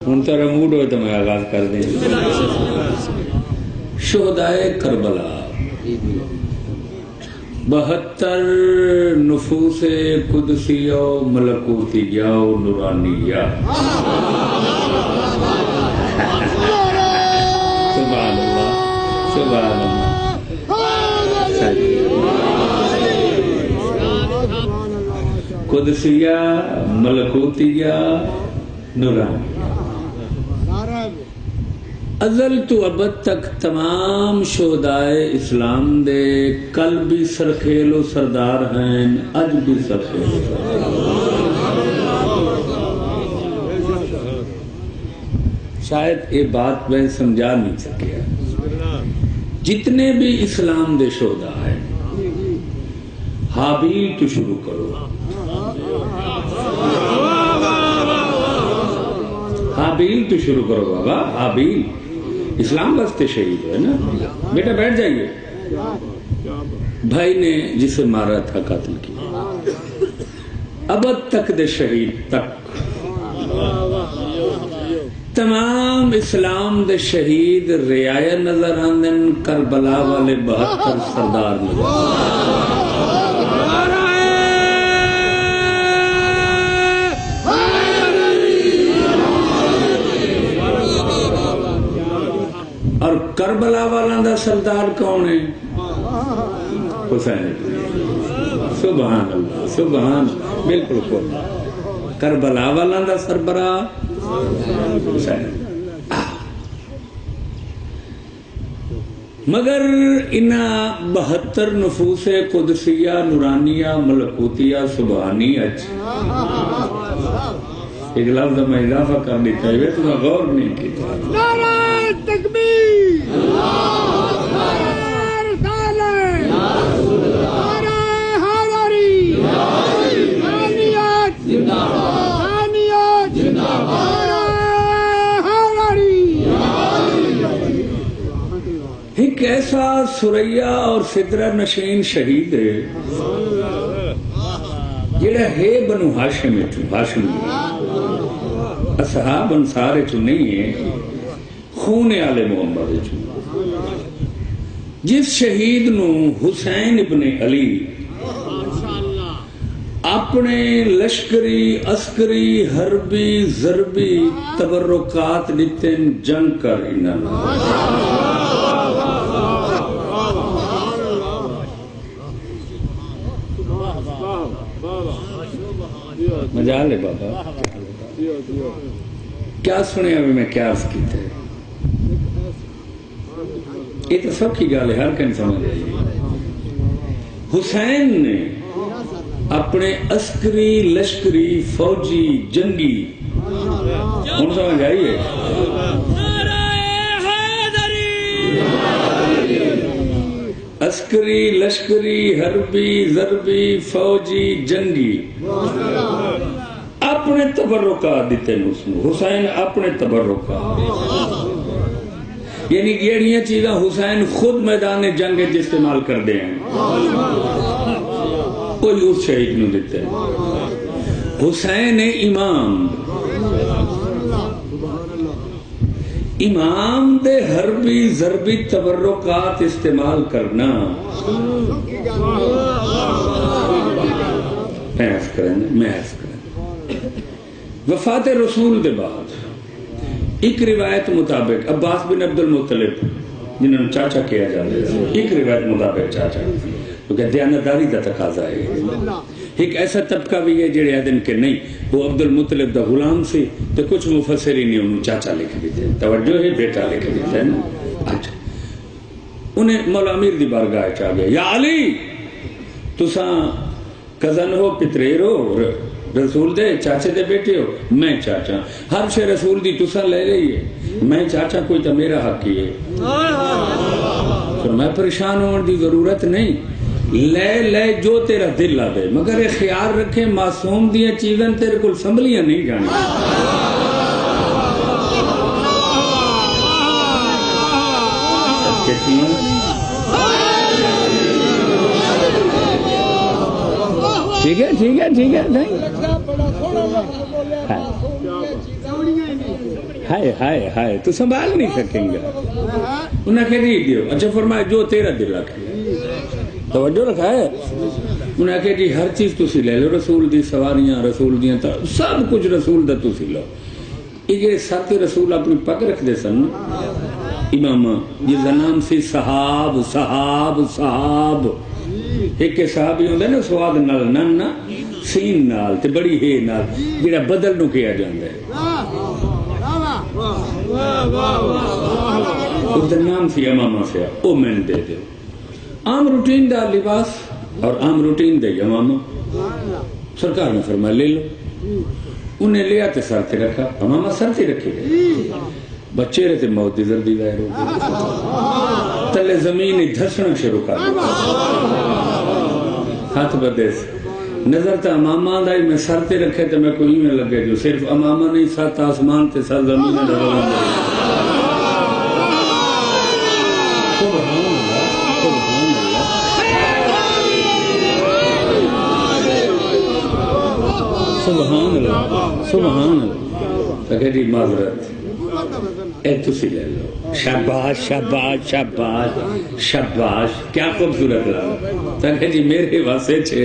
ہوں تیرا موڈ ہوئے تو میں آغاز کر دیں. شہدائے کربلا 72 نفوس قدسیہ و ملکوتیہ و نورانیہ. سبحان اللہ سبحان اللہ. قدسیہ ملکوتیہ نورانیہ. ازل تو ابد تک تمام شہدائے اسلام دے کل بھی سرخیل و سردار ہیں، اج بھی سرخیل و سردار. شاید یہ بات میں سمجھا نہیں سکیا. جتنے بھی اسلام دے شہداء ہیں، حابیل تو شروع کرو. حابیل تو شروع کرو بابا. حابیل اسلام واسطے شہید ہے نا. بیٹا بیٹھ جائیے. بھائی نے جسے مارا تھا قاتل کیا. ابد تک دے شہید تک تمام اسلام دے شہید رعایا نظر آندن، کربلا والے 72 سردار نظر. اور کربلا والا دا سردار کون ہے؟ حسین. سبحان اللہ سبحان. بالکل کون کربلا والا دا سربراہ حسین. مگر انہا 72 نفوس قدسیہ نورانیہ ملکوتیہ سبحانی ایک لفظ میں اضافہ کر دیتا ہے تو میں غور نہیں کیتا. نعرہ تکبیر، نعرہ رسالت، نعرہ حیدری، حامیت زندہ باد، حامیت زندہ باد، نعرہ حیدری. ایک ایسا سریا اور سدرہ نشین شہید ہے جڑا ہے بنو ہاشم اصحاب انصار چ نہیں ہے، خون آل محمد چ. جس شہید نو حسین ابن علی اپنے لشکری عسکری حربی ضربی تبرکات دیتے جنگ کر مجال ہے بابا. کیا سنے ابھی میں کیا عرض کیتے. یہ تو سب کی گال ہے، ہر کہیں سمجھ آئیے. حسین نے اپنے عسکری لشکری فوجی جنگی ان سمجھ آئیے عسکری لشکری حربی ضربی فوجی جنگی اپنے تبرکات دیتے ہیں. حسین اپنے تبرکات یعنی یہ چیزاں حسین خود میدان جنگ استعمال کر دے ہیں، کوئی اس شہید نو دیتے ہیں. حسین امام امام دے حربی ضربی تبرکات استعمال کرنا میں وفات رسول دے بعد ایک روایت مطابق عباس بن عبد المطلب جنہوں نے چاچا کیا جاتا ہے، ایک روایت مطابق چاچا کیونکہ دیانتداری دا تقاضا ہے. ایک ایسا طبقہ بھی ہے جڑے آدن کہ نہیں وہ عبد المطلب دا غلام سے، تو کچھ مفسرین نے انہوں چاچا لکھ دیتے ہیں. توجہ ہے، بیٹا لکھ دیتے ہیں نا. اچھا انہیں مولا امیر دی بارگاہ چاہ گیا، یا علی تساں کزن ہو، پتریر ہو، رسول دے چاچے دے بیٹے ہو. میں چاچا ہر شے رسول دی تساں لے رہی ہے، میں چاچا کوئی تو میرا حق ہی ہے. میں پریشان ہونے دی ضرورت نہیں، لے جو تیرا دل آ دے، مگر یہ خیال رکھیں معصوم دیا چیزیں تیرے کو سنبھلیاں نہیں جانی. ٹھیک ہے ٹھیک ہے ٹھیک ہے. ہائے ہائے ہائے تو سنبھال نہیں سکیں گے. انہیں کہہ جی دیو. اچھا فرمایا جو تیرا دل رکھے. توجہ رکھا ہے. انہیں کہا جی ہر چیز تسی لے لو, رسول دی سواریاں, رسول دیاں, سب کچھ رسول دا تسی لو. یہ ساتھ رسول اپنی پگ رکھ دے سن امام, جس کا نام سی صحاب صحاب صحاب. ایک صحابی ہوندے نا سواد نال نن نا سین نال تے بڑی ہے نال جڑا بدل نو کیا جاندا ہے. اس کا نام سی امامہ سے او میں دے دے. عام روٹین دا لباس اور عام روٹین دے امامہ. سرکار نے فرمایا لے لو. انہیں لیا تے سر تے رکھا. امامہ سر تے رکھے گئے. بچے رہتے موت دی زردی ظاہر ہو گئی. تلے زمین دھسنا شروع کر دیا. ہاتھ بدے سے نظر تا امامہ دا ہی میں سر تے رکھے تے میں کوئی میں لگے جو صرف امامہ نہیں ساتھ آسمان تے ساتھ زمین دھسنا. سبحان اللہ سبحان اللہ. کہ جی معذرت اے تسی لے لو. شاباش شاباش شاباش شاباش کیا خوبصورت لگا. کہ جی میرے واسطے چھے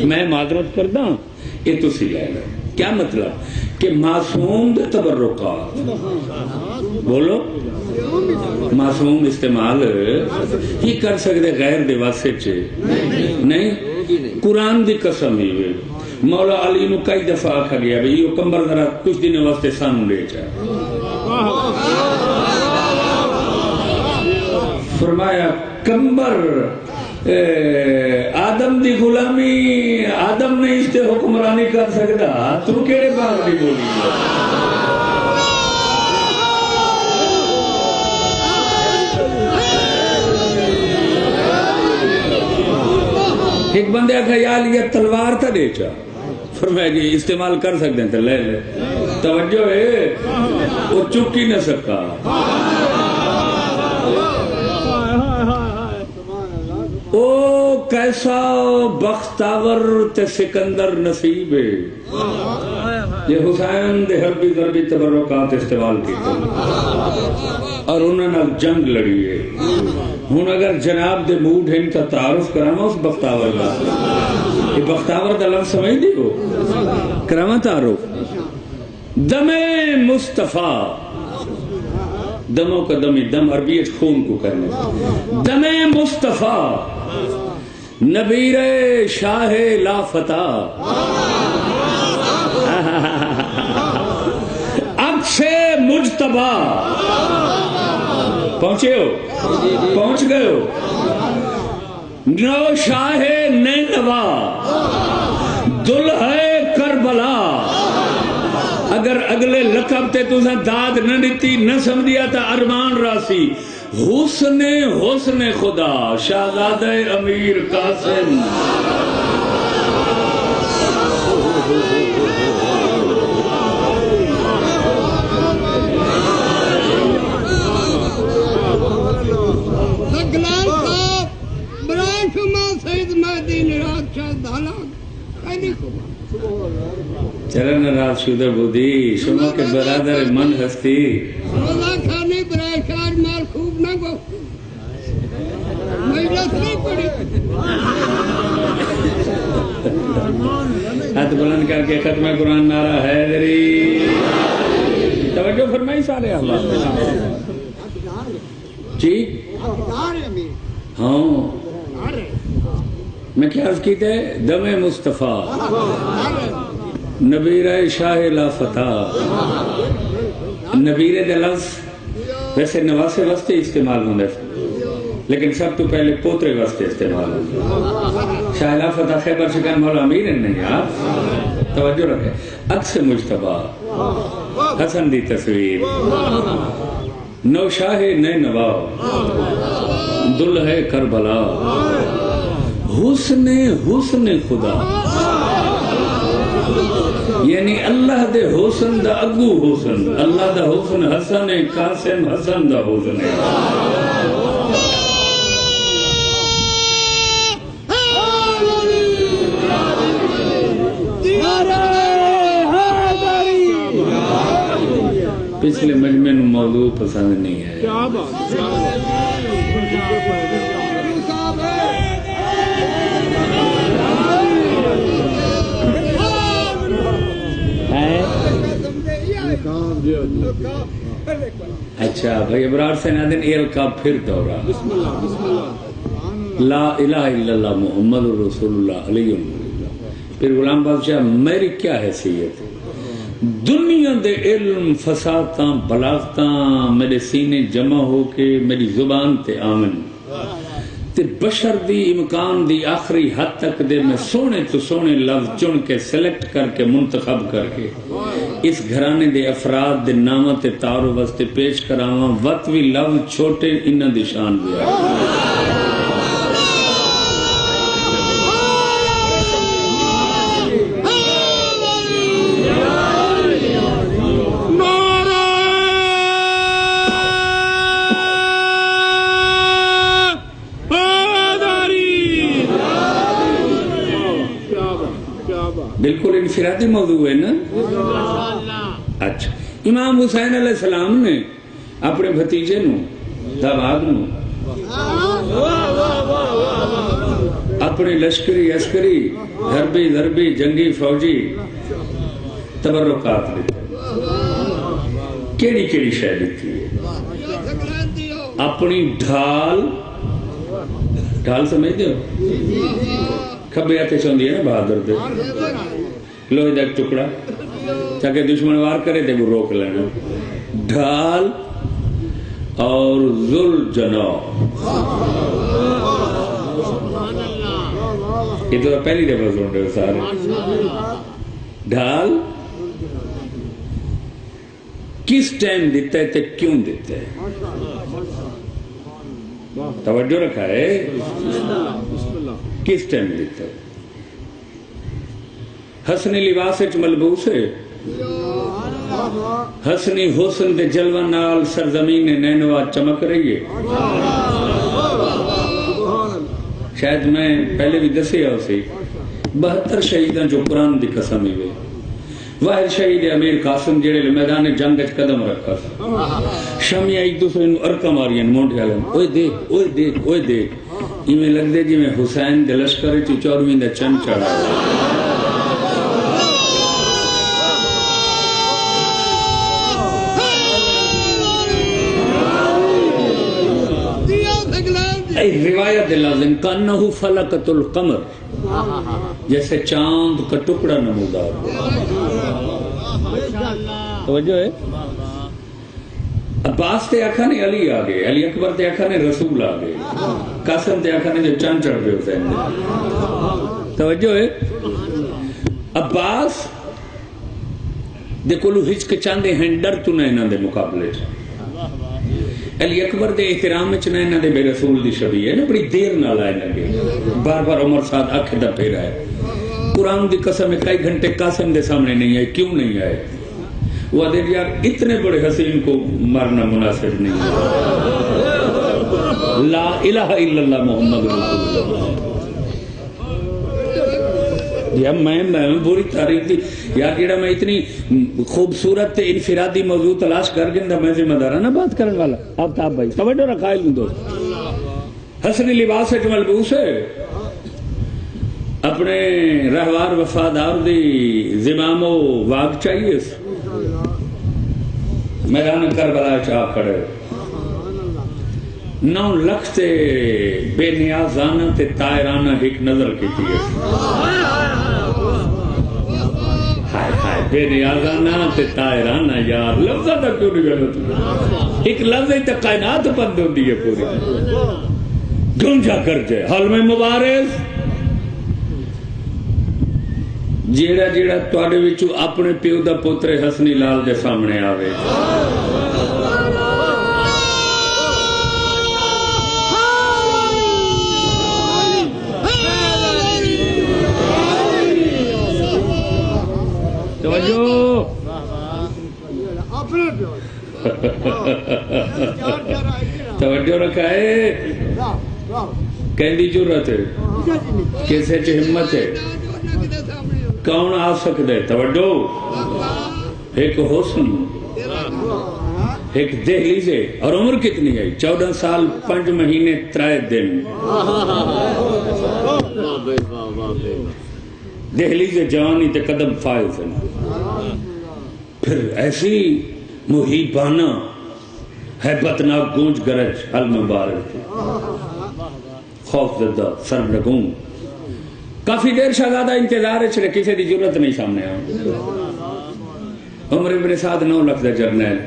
میں معذرت کردا اے تسی لے لو. کیا مطلب کہ معصوم دے تبرکات بولو معصوم استعمال ہی کر سکتے غیر دے واسطے چھے نہیں. قرآن دی قسم ہی ہوئے مولا علی نو کئی دفعہ آکھا گیا بھئی یہ کمبر ذرا کچھ دن واسطے سانو لے جائے. فرمایا کمبر آدم دی غلامی آدم نے اس تے حکمرانی کر سکتا تو کیڑے باغ دی بولی. ایک بندے آکھا یا علی تلوار تھا دے چا. فرمایا جی استعمال کر سکتے ہیں تو لے لے. توجہ ہے وہ چک ہی نہ سکا. او کیسا بختاور تے سکندر نصیب ہے یہ حسین دے حربی ضربی تبرکات استعمال کی اور انہوں نے جنگ لڑی ہے. ہوں اگر جناب دے موڈ ہیں تو تعارف کراما اس بختاور کا. یہ بختاور کا لفظ سمجھ دی ہو کراما تعارف. دم مصطفیٰ دموں کا دمی دم عربیت خون کو کرنے. دم مصطفیٰ نبیر شاہ لا فتح عکس مجتبہ. پہنچے ہو پہنچ گئے ہو. نو شاہ نینوا دلہے کربلا. اگر اگلے لقب تے تُساں داد نہ دیتی نہ سمجھیا تا ارمان راسی. حسن حسن خدا شہزادہ امیر قاسم. چرن رات شدہ بودی شما کے برادر من ہستی روزہ کھانے برائے شار مال خوب نہ گو مجلس نہیں پڑی. ہاتھ بلند کر کے ختم قرآن نعرہ حیدری. توجہ فرمائی سارے احباب جی. ہاں میں کیا عرض کی تھے دم مصطفیٰ نبیر شاہ لا فتح. نبیر دے لفظ ویسے نواسے واسطے استعمال ہوندے لیکن سب تو پہلے پوترے واسطے استعمال ہوندے. شاہ لا فتح خیبر شکن مولا امیر نہیں آپ توجہ رکھے. عکس مجتبہ حسن دی تصویر نو شاہ نینوا دلہے کربلا. حسن حسن خدا یعنی اللہ دے حسن دا اگو حسن. اللہ دا حسن حسن ہے قاسم حسن دا حسن ہے. پچھلے مجمع نو موضوع پسند نہیں ہے. کیا بات اچھا بھائی ابرار سے نادن ایل کا پھر دورہ لا الہ الا اللہ محمد رسول اللہ علیہ وسلم. پھر غلام بادشاہ میری کیا حیثیت ہے؟ دنیا دے علم فساداں بلاغتاں میرے سینے جمع ہو کے میری زبان تے آمن تے بشر دی امکان دی آخری حد تک دے میں سونے تو سونے لفظ چن کے سلیکٹ کر کے منتخب کر کے اس گھرانے دے افراد دے نامہ تے تعارف واسطے پیش کراواں وطوی لفظ چھوٹے انہاں دی شان دیا. بالکل انفرادی موضوع ہے نا. اچھا امام حسین علیہ السلام نے اپنے بھتیجے نو داماد نو اپنے لشکری عسکری حربی ضربی جنگی فوجی تبرکات دیتے. کیڑی کیڑی شے دیتی ہے؟ اپنی ڈھال سمجھتے ہو کھبے ہاتھ چوندی ہے نا بہادر دے لوہے دا ایک ٹکڑا تاکہ دشمن وار کرے تے وہ روک لینا. ڈھال اور ذل جناح یہ تو پہلی دفعہ سن رہے ہو سارے. ڈھال کس ٹائم دیتا ہے تے کیوں دیتا ہے؟ توجہ رکھا ہے کس ٹائم دیتا ہے؟ حسنی لباس وچ ملبوس ہے حسنی حسن دے جلوہ نال سرزمین نینوا چمک رہی ہے. شاید میں پہلے بھی دسیا اسی 72 شہیداں جو قرآن دی قسم ہوئے. واحد شہید امیر قاسم جڑے میدان جنگ وچ قدم رکھا شامی ایک دوسرے نو ارکا ماریاں مونڈے والے اوئے دیکھ اوئے دیکھ اوئے دیکھ ایویں لگدے جویں حسین دے لشکر وچ 24ویں دا چن چڑھا. روایت لازم کانہو فلقۃ القمر جیسے چاند کا ٹکڑا نمودار. توجہ ہے. عباس تے آکھا نے علی آ گئے علی اکبر تے آکھا نے رسول آ گئے قاسم تے آکھا نے جو چاند چڑھ پہ حسین نے. توجہ ہے. عباس دے کولو ہچکچاندے ہیں ڈر تو نہ انہاں دے مقابلے علی اکبر دے احترام وچ نہ انہاں دے بے رسول دی شبیہ ہے نا بڑی دیر نال آئے لگے بار بار عمر ساتھ اکھ دا پھیرا ہے. قرآن دی قسم ہے کئی گھنٹے قاسم دے سامنے نہیں آئے. کیوں نہیں آئے؟ وہ دے یار اتنے بڑے حسین کو مرنا مناسب نہیں ہے. لا الہ الا اللہ محمد رسول اللہ. یا میں بری تاریخ دی یار جیڑا میں اتنی خوبصورت انفرادی موضوع تلاش کر گندا میں ذمہ دارانہ بات کرنے والا آفتاب بھائی توجہ رکھا ہے دوست. حسنی لباس وچ ملبوس ہے اپنے رہوار وفادار دی زمام و واگ چاہیے میدان کربلا چاہ کھڑے 9 لکھ تے بے نیازانہ تے تائرانہ ایک نظر کی تھی. ہائے ہائے بے نیازانہ تے تائرانہ یار لفظہ تک کیوں نہیں گلو تھی ایک لفظ ہی تک کائنات بند ہوتی ہے پوری گنجا کر جائے. حال میں مبارز جیڑا جیڑا تواڈے وچوں اپنے پیو دا پوتر حسنی لال دے سامنے آوے توجہ رکھا ہے کہندی جرت ہے کسے چ ہمت ہے کون آ سکتا ہے. توجہ ایک حسن ایک دہلی سے اور عمر کتنی ہے 14 سال 5 مہینے 3 دن دہلی سے جوانی تے قدم فائز ہیں پھر ایسی محیبانہ حیبت ناک گونج گرج حل مبارک خوف زدہ سر لگوں کافی دیر شہزادہ انتظار ہے کسی دی ضرورت نہیں سامنے عمر ابن سعد 9 لکھ دا جرنیل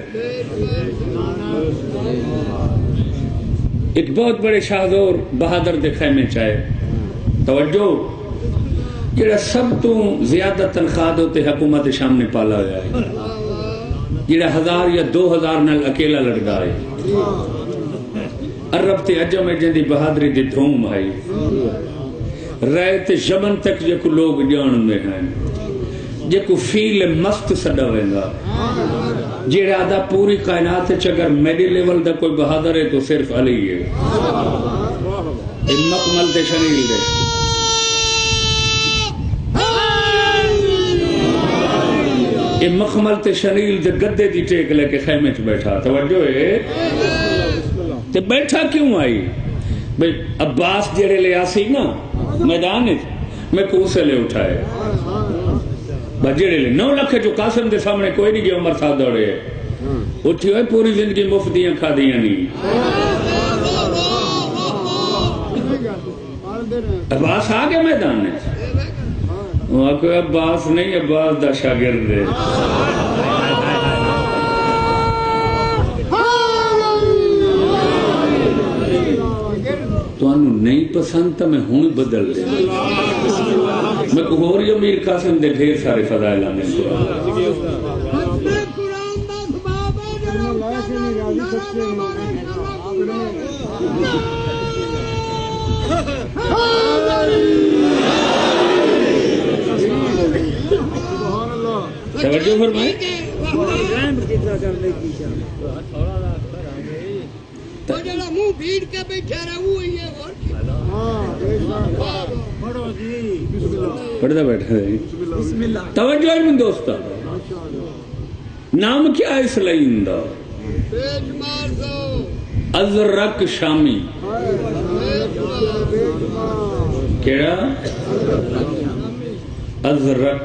ایک بہت بڑے شاہزور بہادر دے خیمے چاہے توجہ جڑا سب تو زیادہ تنخواہ ہوتے حکومت سامنے پالا ہوا ہے جڑا 1000 یا 2000 نال اکیلا لڑتا ہے عرب تے عجم میں جن دی بہادری دی دھوم آئی رہے تے یمن تک جو لوگ جان میں ہیں جے کو فیل مست سڈا ہوئے جیڑا دا پوری کائنات اگر میڈی لیول دا کوئی بہادر ہے تو صرف علی ہے مکمل تے شریل دے مکمل تے شریل دے گدے دی ٹیک لے کے خیمے چ بیٹھا توجہ ہے تے بیٹھا کیوں آئی بھئی عباس جیڑے لے آسی نا میدان میں کو اسے لے اٹھائے بجڑے لے 9 لکھ جو قاسم دے سامنے کوئی نہیں گیا عمر ساتھ دوڑے اٹھی ہوئے پوری زندگی مفدیاں کھا دیاں نہیں عباس آگے میدان میں وہاں کوئی عباس نہیں عباس دا شاگرد ہے تو انہوں نہیں پسند تا میں ہوں بدل دے میں کہوری امیر قاسم دے ڈھیر سارے فضائل آنے توجہ فرمائے منہ بھیڑ کے بیٹھے رہے پڑھتا بیٹھا ہے توجہ من دوستا نام کیا ہے اس لائن دا ازرق شامی کیڑا ازرق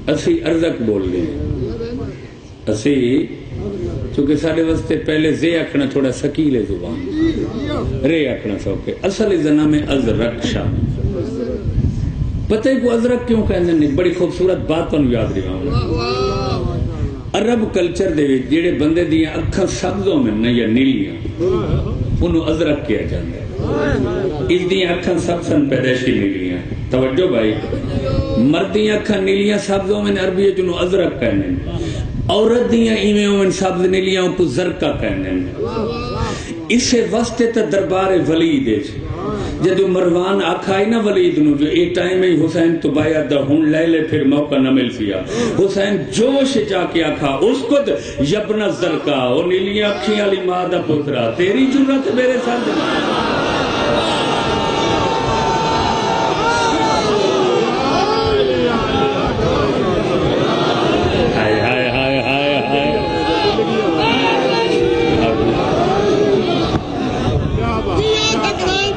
اسی ارزق بول لیں اسی چونکہ سارے واسطے پہلے زے اکھنا تھوڑا سکیل ہے زبان رے اکھنا سوکے اصل ازنا میں ازرق شامی پتہ ہے کو ازرق کیوں کہنے نہیں بڑی خوبصورت بات پر یاد رہا عرب کلچر دے جیڑے بندے دیاں اکھاں سبزوں میں نہ یا نیلیاں انہوں ازرق کیا جاندے اس دیاں اکھاں سبزن پیدائشی نیلیاں توجہ بھائی مردیاں اکھاں نیلیاں سبزوں میں عربی جنہوں ازرق کہنے عورت دیاں ایمیوں میں سبز نیلیاں کو زرقہ کہنے اسے واسطے تا دربار ولید ہے جدو مروان آکھائی نا ولید نو جو ایک ٹائم میں حسین تو بایا دا ہون لے لے پھر موقع نہ مل سیا حسین جوش جا کے آکھا اس کو یبن زرقہ اور نیلیاں اکھیں علی مادہ پترا تیری جرت میرے ساتھ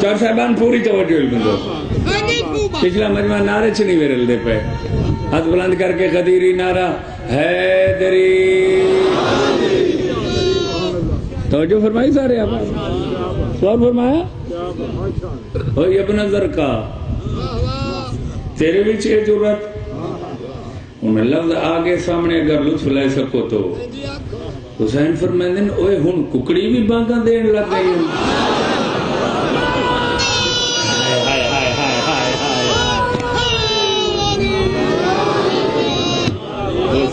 چار صاحبان پوری توجہ بندو پچھلا مجمع نعرے چنی ویرل دے پہ ہاتھ بلند کر کے قدیری نعرہ حیدری توجہ فرمائی سارے آپ سوال فرمایا او ابن زرقہ تیرے بھی چھے جرت انہیں لفظ آگے سامنے اگر لطف لے سکو تو حسین فرمائیں اوے ہن ککڑی بھی بانگاں دین لگ گئی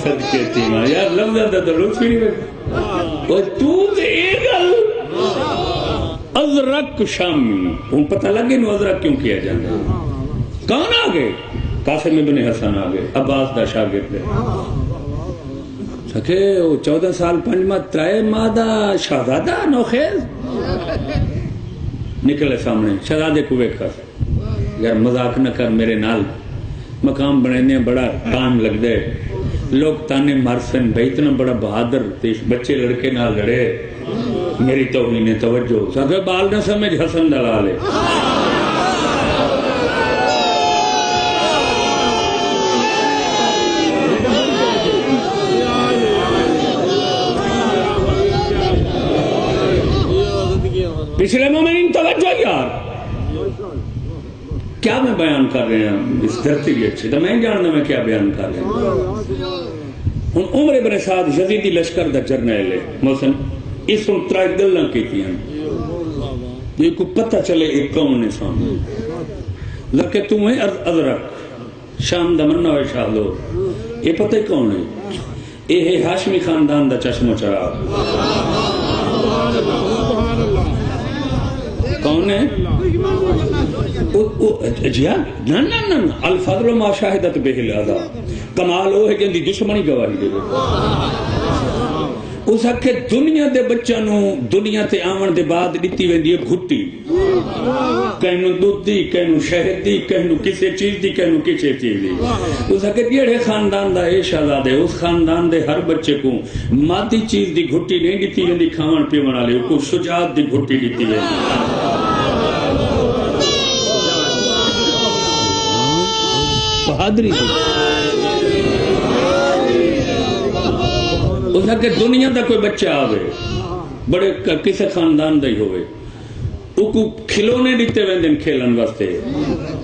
صدقے تیمہ یار لفظ آتا تو لطف ہی نہیں اور تو تے ایگل ازرق شامی ان پتہ لگے نو ازرق کیوں کیا جانا کون آگے قاسم ابن حسن آگے عباس دا شاگرد ہے سکے وہ 14 سال 5 ماہ 3 ماہ دا شہزادہ نوخیز نکلے سامنے شہزادے کو ویکھا یار مذاق نہ کر میرے نال مقام بنانے بڑا ٹائم لگ دے لوگ تانے مارسن بھائی اتنا بڑا بہادر بچے لڑکے نہ لڑے میری توہین توجہ سکے بال نہ سمجھ حسن دلال ہے پچھلے مومنین توجہ یار کیا میں بیان کر رہے ہیں اس دھرتی کی اچھی تو میں جاننا میں کیا بیان کر رہے ہیں ہن عمر ابن سعد یزیدی لشکر دا جرنیل ہے محسن اس ہن ترائی گلاں کیتی ہیں یہ کو پتہ چلے ایک کون نے سامنے لکہ تمہیں ازرق شام دا منہ و شاہدو یہ پتہ کون ہے یہ ہے ہاشمی خاندان دا چشم و چراغ کون ہے جی ہاں نا الفضل ما شاہدت بہ الاعداء کمال وہ ہے جن دی دشمنی گواہی دے اس کے دنیا دے بچوں نو دنیا تے آون دے بعد دتی ویندی ہے گھٹی کہنو دودھ دی کہنو شہد دی کہنو کسے چیز دی کہنو کسے چیز دی اس کے جڑے خاندان دا اے شہزادے اس خاندان دے ہر بچے کو مادی چیز دی گھٹی نہیں دتی ویندی کھاون پیون والے کو شجاعت دی گھٹی دتی ویندی بہادری دی اس کہ دنیا دا کوئی بچہ آوے بڑے کسے خاندان دا ہی ہوئے او کو کھلونے دیتے ویندن کھیلن واسطے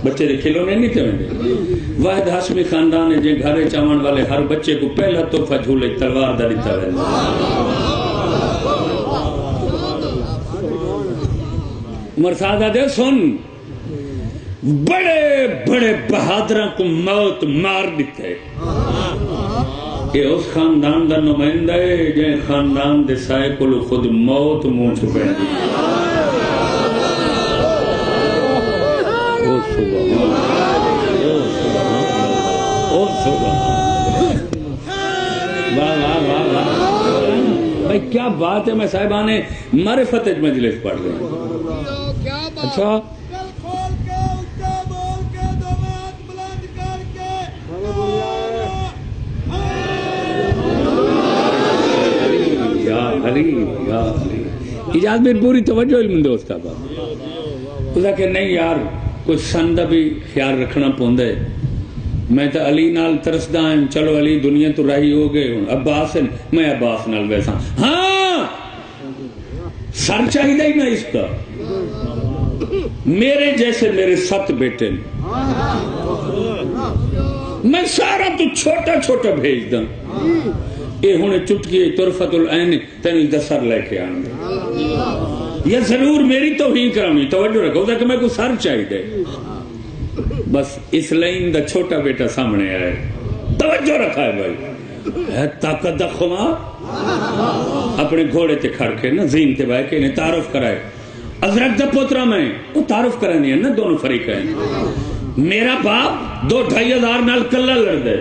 بچے دے کھلونے نہیں تے ویندن واحد ہاشمی خاندان ہے جے گھرے چاون والے ہر بچے کو پہلا تحفہ جھولے تلوار دا دیتا ویندن عمر سعد دے سن بڑے بڑے بہادروں کو موت مار دیتے کہ اس خاندان دا نمائندہ ہے جن خاندان دے سائے کو خود موت منہ چھپے دی او سبحان او سبحان واہ واہ واہ واہ بھائی کیا بات ہے میں صاحبانے معرفت مجلس پڑھ رہے ہیں اچھا اجازت میں پوری توجہ علم دوست کا بات اس کہ نہیں یار کچھ سندہ بھی خیال رکھنا پوندے میں تو علی نال ترسدہ ہیں چلو علی دنیا تو راہی ہو گئے عباس ہیں میں عباس نال ویسا ہاں سر چاہیے ہی نہ اس کا میرے جیسے میرے 7 بیٹے میں سارا تو چھوٹا چھوٹا بھیج دوں یہ ہونے چٹکی طرفت العین تنی دسر لے کے آنے یہ ضرور میری توہین کرامی توجہ رکھو کہ میں کو سر چاہی دے بس اس لائن دا چھوٹا بیٹا سامنے آئے توجہ رکھا ہے بھائی ہے طاقت دا خما اپنے گھوڑے تے کھڑ کے نا زین تے بھائی کے انہیں تعارف کرائے ازرق دا پوترا میں وہ تعارف کرانی ہے نا دونوں فریق ہیں میرا باپ 2-2.5 ہزار نال کلہ لڑ دے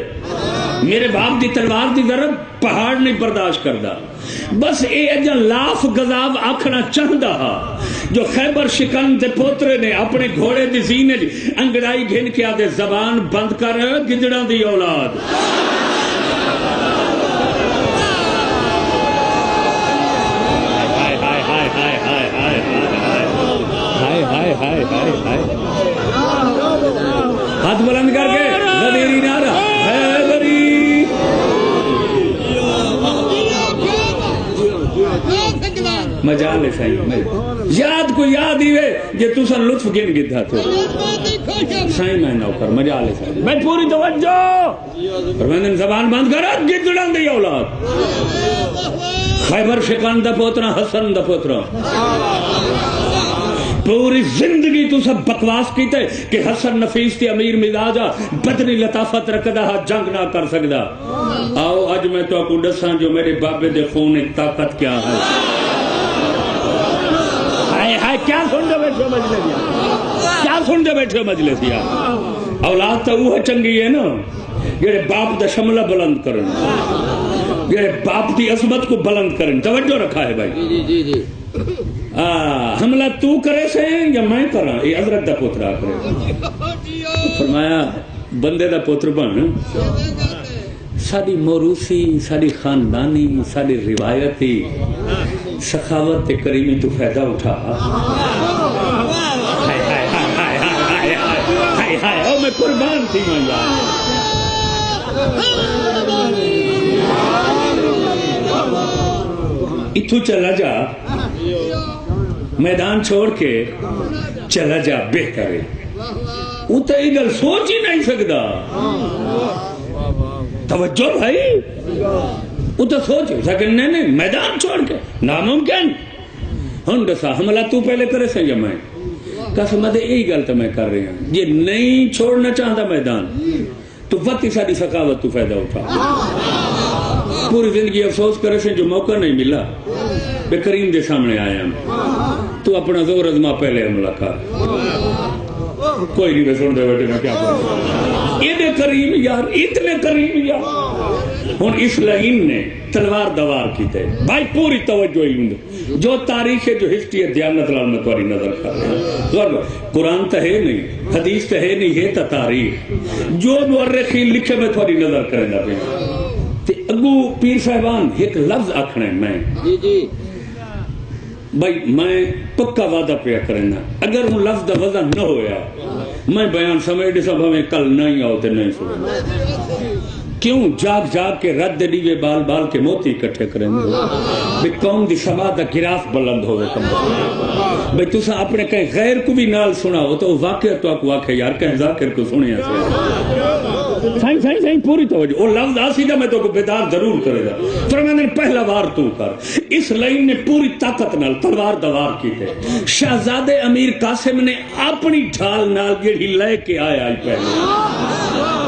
میرے باپ دی تلوار دی ضرب پہاڑ نہیں برداشت کردا بس اے اجا لاف گذاب آکھنا چاہدا جو خیبر شکن دے پوترے نے اپنے گھوڑے دی زینے انگڑائی گھن کے آدھے زبان بند کر گجڑا دی اولاد ہاتھ بلند کر کے غدیری نعرہ حیدری مجالس ہے یاد کو یاد ہی ہے یہ تُسن لطف گن گدھا تھے سائیں میں نوکر مجالس ہے میں پوری توجہ پرمندن زبان بند کرا گدڑان دی اولاد خیبر شکان دا پوترا حسن دا پوترا پوری زندگی تو سب بکواس کیتے کہ حسن نفیس تی امیر مزاجا بدنی لطافت رکھدا جنگ نہ کر سکدا آؤ اج میں تو کو دساں جو میرے بابے دے خون طاقت کیا ہے ہائے ہائے کیا سن دے بیٹھے مجلس دیا کیا سن دے بیٹھے مجلس دیا اولاد تو وہ چنگی ہے نا جڑے باپ دا شملہ بلند کرن جڑے باپ دی عظمت کو بلند کرن توجہ رکھا ہے بھائی جی حملہ تو کرے سے یا میں کرا یہ حضرت دا پوترا کرے فرمایا بندے دا پتر بن ساری موروثی ساری خاندانی ساری روایتی سخاوت تے کریمی تو فائدہ اٹھا او میں قربان تھی میں اتھو چلا جا میدان چھوڑ کے چلا جا بہتر ہے وہ تو یہ گل سوچ ہی نہیں سکتا توجہ بھائی وہ تو سوچ سکتے نہیں میدان چھوڑ کے ناممکن ہن دسا حملہ تو پہلے کرے سے یا میں قسم ہے یہی گل تو میں کر رہا ہوں یہ نہیں چھوڑنا چاہتا میدان تو وقت ہی ساری ثقافت تو فائدہ اٹھا پوری زندگی افسوس کرے سے جو موقع نہیں ملا بے کریم دے سامنے آیا ہوں تو اپنا زور ازما پہلے حملہ کر کوئی نہیں سن دے بیٹے میں کیا کروں اتنے کریم یار اتنے کریم یار ہن اس لائن نے تلوار دوار کی تے بھائی پوری توجہ ہی جو تاریخ ہے جو ہسٹری ہے دیانت لال میں تمہاری نظر کر رہا ہوں قرآن تو ہے نہیں حدیث تو ہے نہیں ہے تو تاریخ جو مورخین لکھے میں تمہاری نظر کریں گا تے اگو پیر صاحبان ایک لفظ آکھنا ہے میں بھائی میں پکا وعدہ پیا کرنا اگر وہ لفظ دا وضع نہ ہویا میں بیان سمجھ دے سب ہمیں کل نہیں آؤتے نہیں سنے کیوں جاگ جاگ کے رد دیوے بال بال کے موتی اکٹھے کریں بھئی قوم دی سما دا گراف بلند ہوئے کم بھئی تسا اپنے کہیں غیر کو بھی نال سنا ہو تو واقعہ تو آپ واقعہ یار کہیں ذاکر کو سنے ہیں سائن پوری توجہ وہ لفظ آسی دا میں تو کو بیدار ضرور کرے گا فرمانے پہلا وار تو کر اس لائن نے پوری طاقت نال تلوار دوار کی تھے شہزادے امیر قاسم نے اپنی ڈھال نال گیڑی لے کے آیا ہی پہلے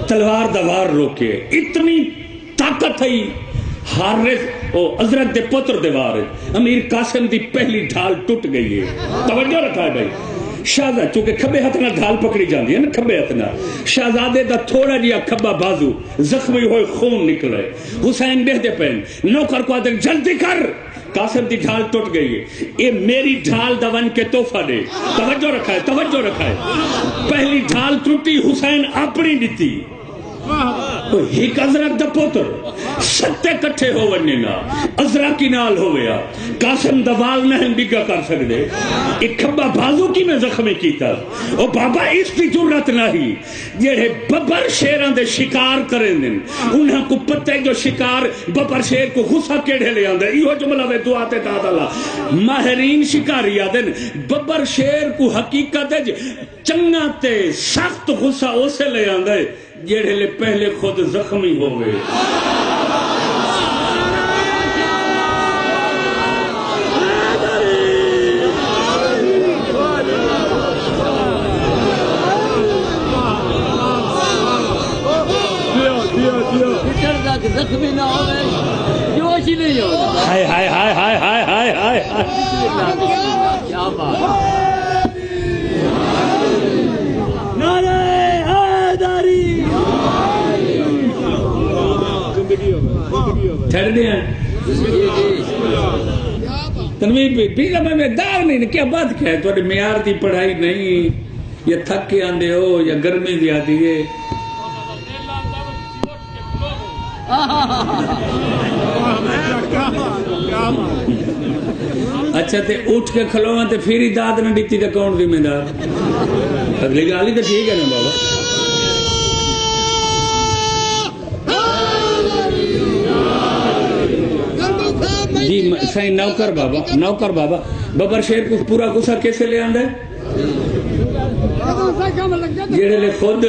تلوار دوار روکے اتنی طاقت ہے حارث او حضرت دے پتر دیوار امیر قاسم دی پہلی ڈھال ٹوٹ گئی ہے توجہ رکھا ہے بھائی شہزادہ چونکہ کھبے ہاتھ نہ ڈھال پکڑی جاندی ہے نا کھبے ہاتھ نہ شہزادے دا تھوڑا جیا کھبا بازو زخمی ہوئے خون نکلے حسین دے پہن نوکر کو آدھے جلدی کر قاسم دی ڈھال ٹوٹ گئی ہے یہ میری ڈھال دون کے تحفہ دے توجہ رکھا ہے پہلی ڈھال ٹوٹی حسین اپنی دیتی ایک ازرق دا پوتر ستے کٹھے ہو ونینا ازرق کی نال ہو گیا قاسم دوال نہیں بگا کر سکتے ایک کھبا بازو کی میں زخمی کیتا او بابا اس کی جرت نہیں یہ ببر شیران دے شکار کریں دن انہاں کو پتہ جو شکار ببر شیر کو غصہ کیڑے لے آندے یہ جملہ میں دعا تے داد اللہ ماہرین شکاری آدن ببر شیر کو حقیقت ہے چنگا تے سخت غصہ اسے لے آندے جیڑے لے پہلے خود زخمی ہو گئے زخمی نہ ہو گئے جوش ہی نہیں ہو ہائے ہائے ہائے ہائے ہائے ہائے ہائے کیا بات چھڑ دیا تنویر بھی میں دار نہیں کیا بات کیا ہے تو معیار دی پڑھائی نہیں یا تھک کے آندے ہو یا گرمی زیادہ ہے اچھا تے اٹھ کے کھلوا تے پھر ہی داد نہ دیتی تے کون ذمہ دار اگلی گالی تو ٹھیک ہے نا بابا جی سائن نوکر بابا ببر شیر کو پورا غصہ کیسے لے آندا ہے جیڑے لے خود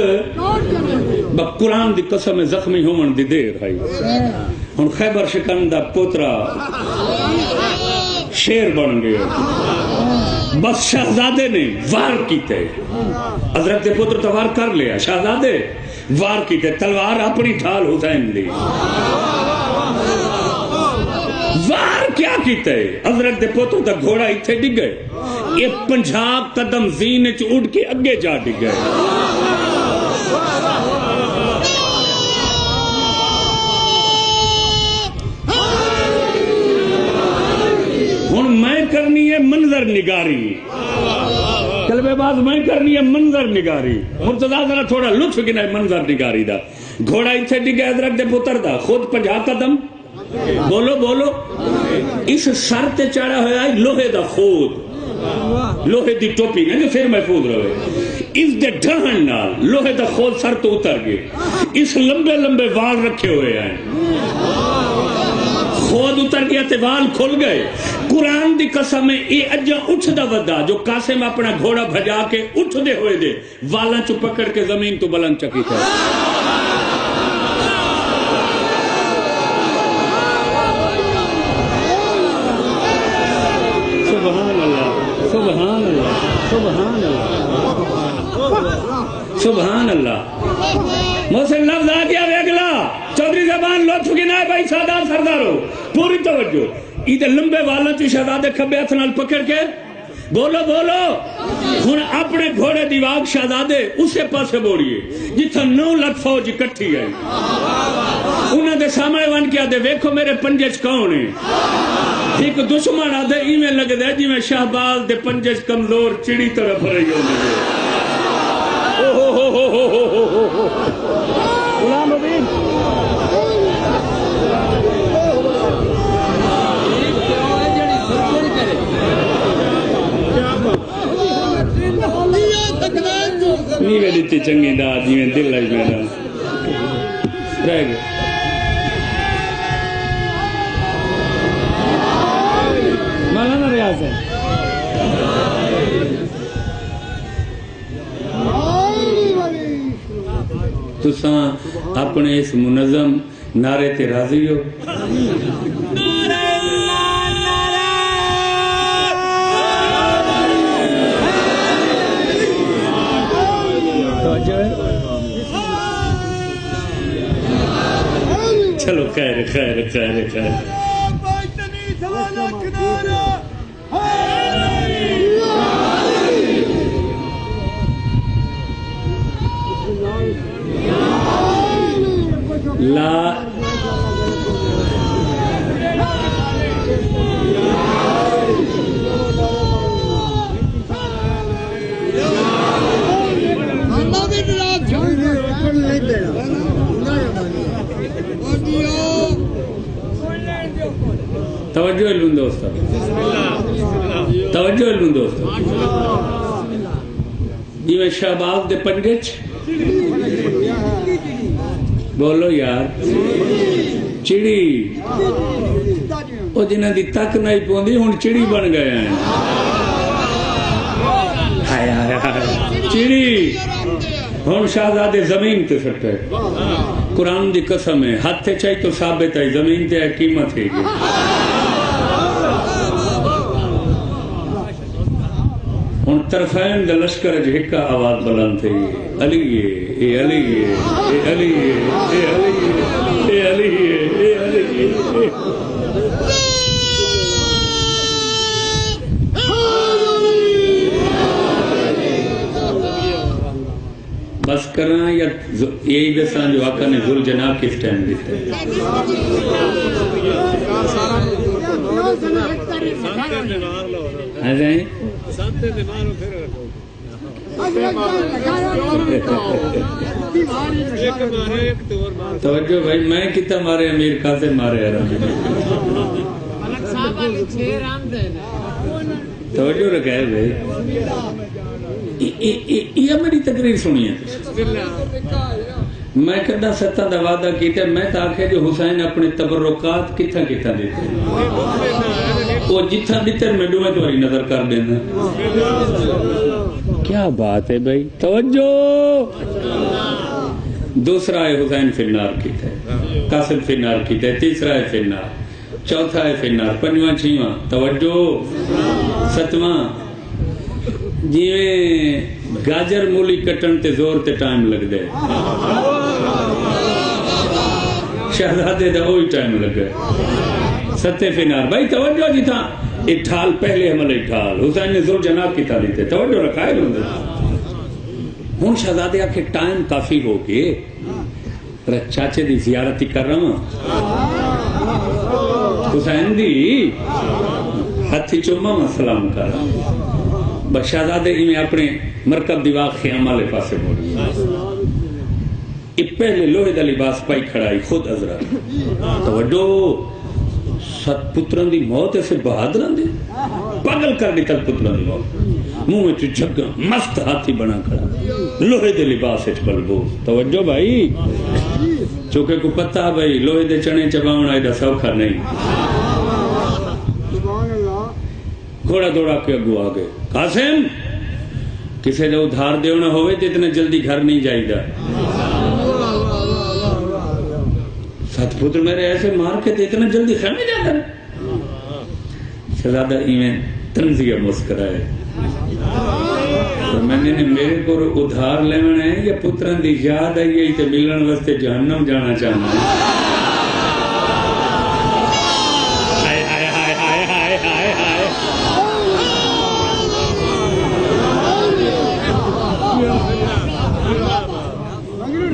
قرآن دی قسم زخمی ہومن دی دیر ہے ہن خیبر شکندا پوترا شیر بن گئے بس شہزادے نے وار کیتے حضرت دے پتر تو وار کر لیا شہزادے وار کیتے تلوار اپنی ڈھال حسین دی وار کیا کیتے حضرت دے پتر تا گھوڑا اتھے ڈگ گئے یہ 50 قدم زین چ اڑ کے اگے جا ڈگ گئے ہن میں کرنی ہے منظر نگاری کلبے باز میں کرنی ہے منظر نگاری مرتضی ذرا تھوڑا لطف گنا ہے منظر نگاری دا گھوڑا اتنے ڈگے ادرک دے پتر دا خود 50 قدم بولو بولو اس سر تے چڑھا ہوا ہے لوہے دا خود لوہے دی ٹوپی نہیں جو پھر محفوظ رہے اس دے ڈھہن نال لوہے دا خود سر تو اتر گئے اس لمبے لمبے وال رکھے ہوئے ہیں خود اتر گیا تے وال کھل گئے قرآن دی قسم میں اے اجا اٹھ دا ودا جو قاسم اپنا گھوڑا بھجا کے اٹھ دے ہوئے دے والاں چو پکڑ کے زمین تو بلند چکی تھا سبحان اللہ سبحان اللہ سبحان اللہ سبحان اللہ محسن لفظ آ گیا ویگلا چودھری زبان لطف گنا ہے بھائی سادات سردارو پوری توجہ ادھر لمبے والا چو شہزادے کھبے ہاتھ نال پکڑ کے بولو بولو ہن اپنے گھوڑے دی واگ شہزادے اسے پاسے بوڑیے جتھا 9 لاکھ فوج اکٹھی ہے انہاں دے سامنے ون کیا دے ویکھو میرے پنجے چ کون ہے ایک دشمن آدھے ایویں لگ دے جی میں شہباز دے پنجے چ کمزور چڑی طرف رہی ہوں غلام مبین نیوے دیتی چنگی داد نیوے دل لائی میرا رہ گئے مولانا ریاض ہے تساں اپنے اس منظم نعرے تے راضی ہو چلو خیر خیر خیر خیر لا توجہ علم دوست توجہ علم دوست جی میں شہباز دے پنجچ بولو یار چڑی وہ جنہ دی تک نہیں پوندی ہن چڑی بن گئے ہیں چڑی ہن شہزادے زمین تے سٹے قرآن دی قسم ہے ہاتھ چاہی تو ثابت ہے زمین تے قیمت ہے گی ہن طرفین دا لشکر جھکا آواز بلند تھی علی اے علی اے علی اے علی اے علی اے علی بس کرنا یا یہی دساں جو آقا نے ذل جناب کس ٹائم دیتا ہے جائیں توجہ بھائی میں کتا مارے امیر قاسم مارے توجہ رکھا ہے بھائی یہ میری تقریر سنی ہے میں کدا ستا دا وعدہ کیتا میں تاکہ جو حسین اپنے تبرکات کتھا کتھا دیتے وہ جتھا دیتے میں ڈوئے تمہاری نظر کر دینا کیا بات ہے بھائی توجہ دوسرا ہے حسین فی النار کیتا ہے قاسم فی النار کیتا ہے تیسرا ہے فی النار چوتھا ہے فی النار پنجواں چھیواں توجہ ستواں جیویں گاجر مولی کٹن تے زور تے ٹائم لگ دے شہزادے دا وہی ٹائم لگ گئے ستے فنار بھائی توجہ جی تھا ایک ڈھال پہلے عمل ایک ڈھال حسین نے ذل جناب کی تعلیم تے توجہ رکھا ہے ہوں شہزادے آکھے ٹائم کافی ہو گئے پر چاچے دی زیارتی کر رہا حسین دی ہتھی چوما میں سلام کر رہا شہزادے میں اپنے مرکب دیواغ خیام والے پاسے موڑی یہ پہلے لوہے دا لباس پائی کھڑائی خود عذرا توجہ 7 پتران دی موت ایسے بہادران دی پاگل کر دی تک پتران دی موت منہ میں تو جھگا مست ہاتھی بنا کھڑا لوہے دے لباس اچ بلبوز توجہ بھائی چونکہ کو پتہ بھائی لوہے دے چنے چباؤنا ایڈا سوکھا نہیں گھوڑا دوڑا کے اگو آگے قاسم کسے جو ادھار دیو نہ ہوئے تو اتنا جلدی گھر نہیں جائی دا 7 پتر میرے ایسے مار کے تو اتنا جلدی خیمے جاتا ہے شہزادہ ایمین تنزیہ مسکرائے تو میں نے میرے کو ادھار لینا ہے یا پتران دی یاد آئی ہے تو ملن واسطے جہنم جانا چاہنا ہے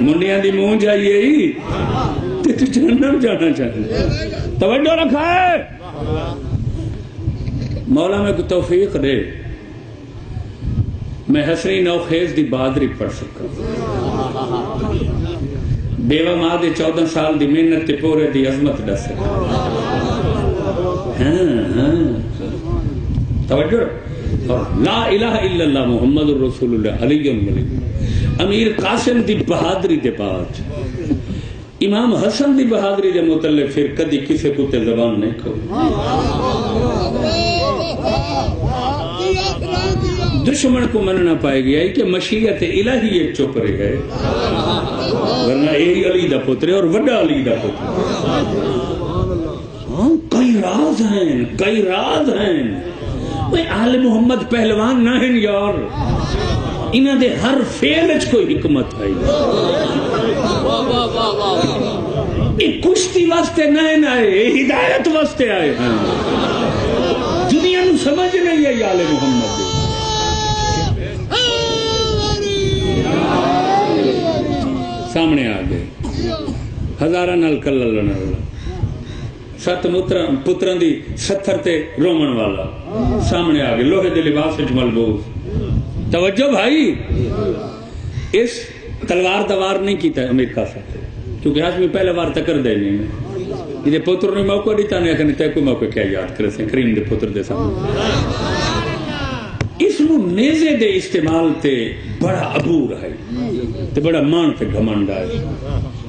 منڈیاں دی منہ جائیے ہی تو جہنم جانا چاہیے توجہ رکھا ہے مولا میں کو توفیق دے میں حسنی نوخیز دی بہادری پڑھ سکا بیوہ ماں دے 14 سال دی محنت تے پورے دی عظمت دس سکا توجہ لا الہ الا اللہ محمد الرسول اللہ علی الملک امیر قاسم دی بہادری دے بعد امام حسن دی بہادری دے متعلق پھر کدی کسی کو تے زبان نہیں کھو دشمن کو مننا پائے گیا ہے کہ مشیت الہی ایک چپ رہے گئے ورنہ ایہی علی دا پتر اور وڈا علی دا پتر کئی راز ہیں آل محمد پہلوان نہ ہیں یار انہاں دے ہر فعل وچ کوئی حکمت ہے یہ کشتی واسطے نہ آئے ہدایت واسطے آئے ہیں دنیا نو سمجھ نہیں ہے آل محمد سامنے آ گئے ہزارہ نال کلا لڑنے والا 7 پتران دی 70 تے رومن والا سامنے آ گئے لوہے دے لباس وچ ملبوس توجہ بھائی اس تلوار دوار نہیں کیتا امریکہ سے کیونکہ آج میں پہلے وار تکر دے نہیں یہ پتر نے موقع دیتا نہیں کہ تے کوئی موقع کیا یاد کرے سے کریم دے پتر دے سامنے اس نو نیزے دے استعمال تے بڑا عبور ہے تے بڑا مان تے گھمنڈ ہے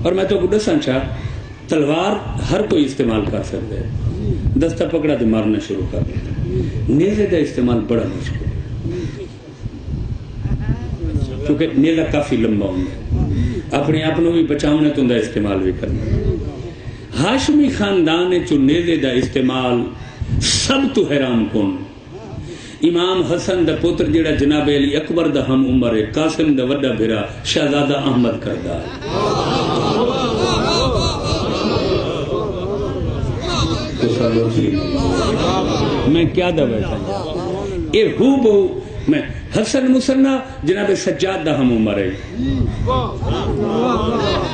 اور میں تو کو دساں چاہ تلوار ہر کوئی استعمال کر سکتا ہے دستہ پکڑا تے مارنا شروع کر دیتا نیزے دا استعمال بڑا مشکل کیونکہ نیزہ کافی لمبا ہوتا اپنے آپ نو بھی بچاؤنے تو دا استعمال بھی کرنا ہاشمی خاندان چو نیزے دا استعمال سب تو حیران کن امام حسن دا پتر جڑا جناب علی اکبر دا ہم عمر ہے قاسم دا وڈا بھرا شہزادہ احمد کردہ میں کیا دا بیٹھا اے ہو بہو میں حسن مسنہ جناب سجاد دا ہم عمر ہے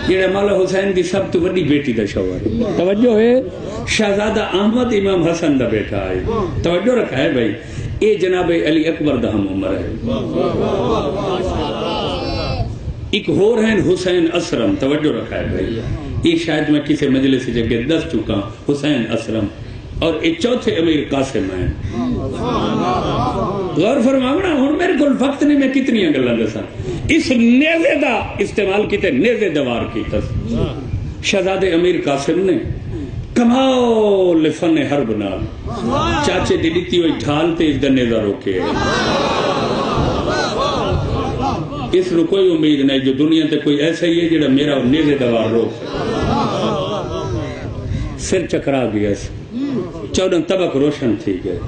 یہ مولا حسین دی سب تو بڑی بیٹی دا شوہر توجہ ہے شہزادہ احمد امام حسن دا بیٹا ہے توجہ رکھا ہے بھائی اے جناب علی اکبر دا ہم عمر ہے ایک ہور ہیں حسین اسرم توجہ رکھا ہے بھائی یہ شاید میں کسی مجلس سے جگہ 10 چکا حسین اسرم اور ایک چوتھے امیر قاسم ہیں غور فرماؤنا ہوں میرے کو وقت نہیں میں کتنی گلاں دساں اس نیزے دا استعمال کیتے نیزے دوار کیتا شہزادے امیر قاسم نے کمال فن حرب نال چاچے دی دتی ہوئی ڈھال تے اس دا نیزہ روکے اس نو کوئی امید نہیں جو دنیا تے کوئی ایسا ہی ہے جڑا میرا نیزے دوار روک سر چکرا گیا 14 طبق روشن تھی گئے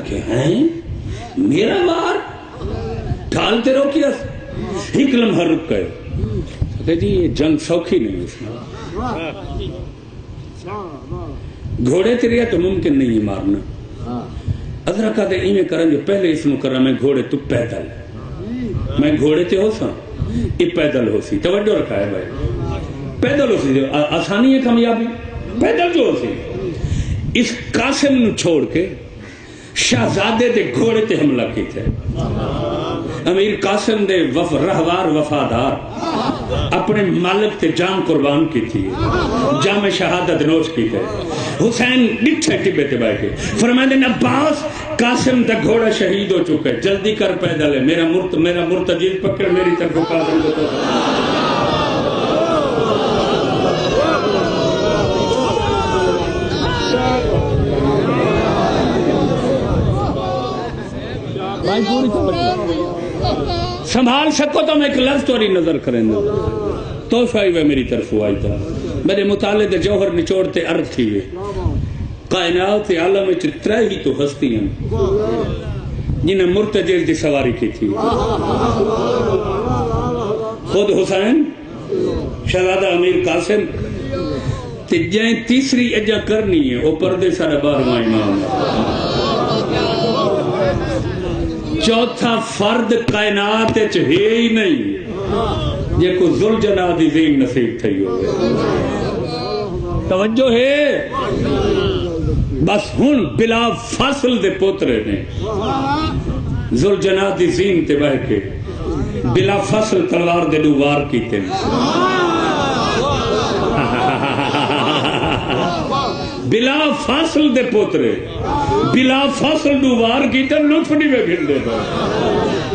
کہ ہیں میرا وار ڈھالتے روکیا ایک لمحہ رک گئے کہ جی یہ جنگ سوکھی نہیں اس میں گھوڑے تیریا تو ممکن نہیں مارنا ادرکہ دے ایمیں کرن جو پہلے اس نو کرنا میں گھوڑے تو پیدل میں گھوڑے تے ہو سا یہ پیدل ہو سی توجہ رکھا ہے بھائی پیدل ہو سی آسانی ہے کامیابی پیدل جو ہو سی اس قاسم نو چھوڑ کے شہزادے دے گھوڑے تے حملہ کیتے امیر قاسم دے رہوار وفادار اپنے مالک تے جان قربان کی تھی جام شہادت نوش کی تے حسین ڈٹھے ٹبے تے بیٹھے فرمائے عباس قاسم دا گھوڑا شہید ہو چکا ہے جلدی کر پیدل ہے میرا مرتجیز پکڑ میری طرف قادم کو تو سنبھال سکو تو میں ایک لفظ توری نظر کریں گا تو شاید میری طرف آئی تھا میرے مطالعے دے جوہر نچوڑتے عرض تھی کائنات عالم میں ترے ہی تو ہستی ہیں جنہیں مرتجل دی سواری کی تھی خود حسین شہزادہ امیر قاسم تے جائیں تیسری اجا کرنی ہے وہ پردے سارا بارہواں امام چوتھا فرد کائنات ہے ہی نہیں یہ کو ذوالجلال دی زین نصیب تھی ہو توجہ ہے بس ہن بلا فاصل دے پوترے نے ذوالجلال دی زین تے بہ کے بلا فاصل تلوار دے وار کیتے بلا فاصل دے پوترے بلا فاصل دوار کی تر لطف نہیں میں گھر دے گا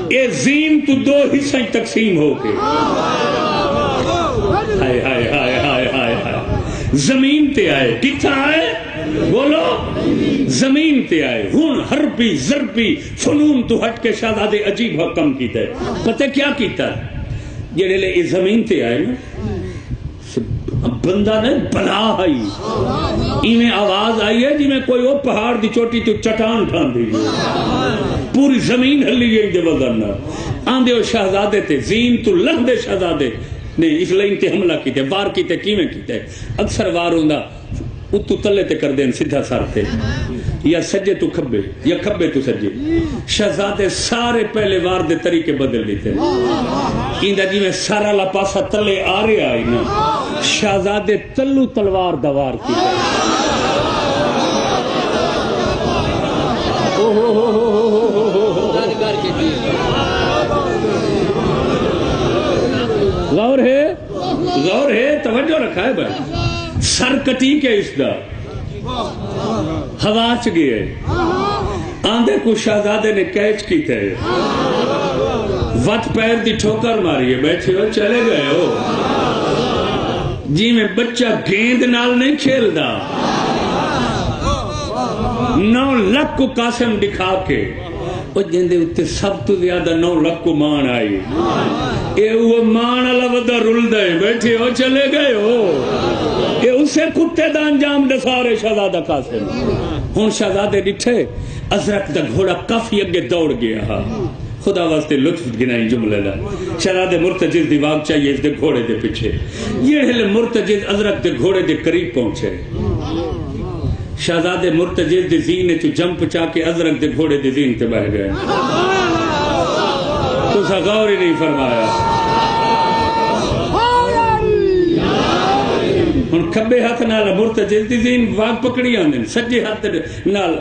اے زین تو دو حصہ تقسیم ہو کے ہائے ہائے ہائے ہائے ہائے ہائے زمین تے آئے کتھا آئے بولو زمین تے آئے ہون حربی ضربی فنون تو ہٹ کے شہزادے عجیب حکم کیتا ہے پتہ کیا کیتا ہے یہ لے اس زمین تے آئے نا بندہ نے بلا آئی ایمیں آواز آئی ہے جی میں کوئی وہ پہاڑ دی چوٹی تو چٹان ٹھان دی پوری زمین ہلی گئی دے وزن آندے ہو شہزادے تے زین تو لندے شہزادے نے اس لائن تے حملہ کیتے وار کیتے کیویں کیتے اکثر وار ہوندا اتو تلے تے کر دین سیدھا سر تے یا سجے تو کھبے یا کھبے تو سجے شہزادے سارے پہلے وار دے طریقے بدل لیتے کیندہ جی میں سارا لا پاسا تلے آ رہے آئی نا شہزادے تلو تلوار دوار کی غور ہے توجہ رکھا ہے بھائی سر کٹی کے اس دا ہوا چ گئے آندھے کو شہزادے نے کیچ کی تھے وت پیر دی ٹھوکر ماری ہے بیٹھے ہو چلے گئے ہو جی میں بچہ گیند نال نہیں کھیل دا 9 لکھ کو قاسم دکھا کے وہ جندے اتے سب تو زیادہ 9 لکھ کو مان آئی اے وہ مان اللہ ودہ رول دے بیٹھے ہو چلے گئے ہو اے اسے کتے دا انجام دسارے شہزادہ قاسم ہون شہزادے ڈٹھے ازرق دا گھوڑا کافی اگے دوڑ گیا ہاں خدا واسطے لطف گنائی جملے دا شہزادے مرتجز دی واق چاہیے اس دے گھوڑے دے پیچھے یہ ہلے مرتجز ازرق دے گھوڑے دے قریب پہنچے شہزادے مرتجز دی زین چو جمپ چاہ کے ازرق دے گھوڑے دے زین تے بہ گئے تو سا غور ہی نہیں فرمایا ہن کھبے ہاتھ نال مرتجز دی زین واق پکڑی آندن سجے ہاتھ نال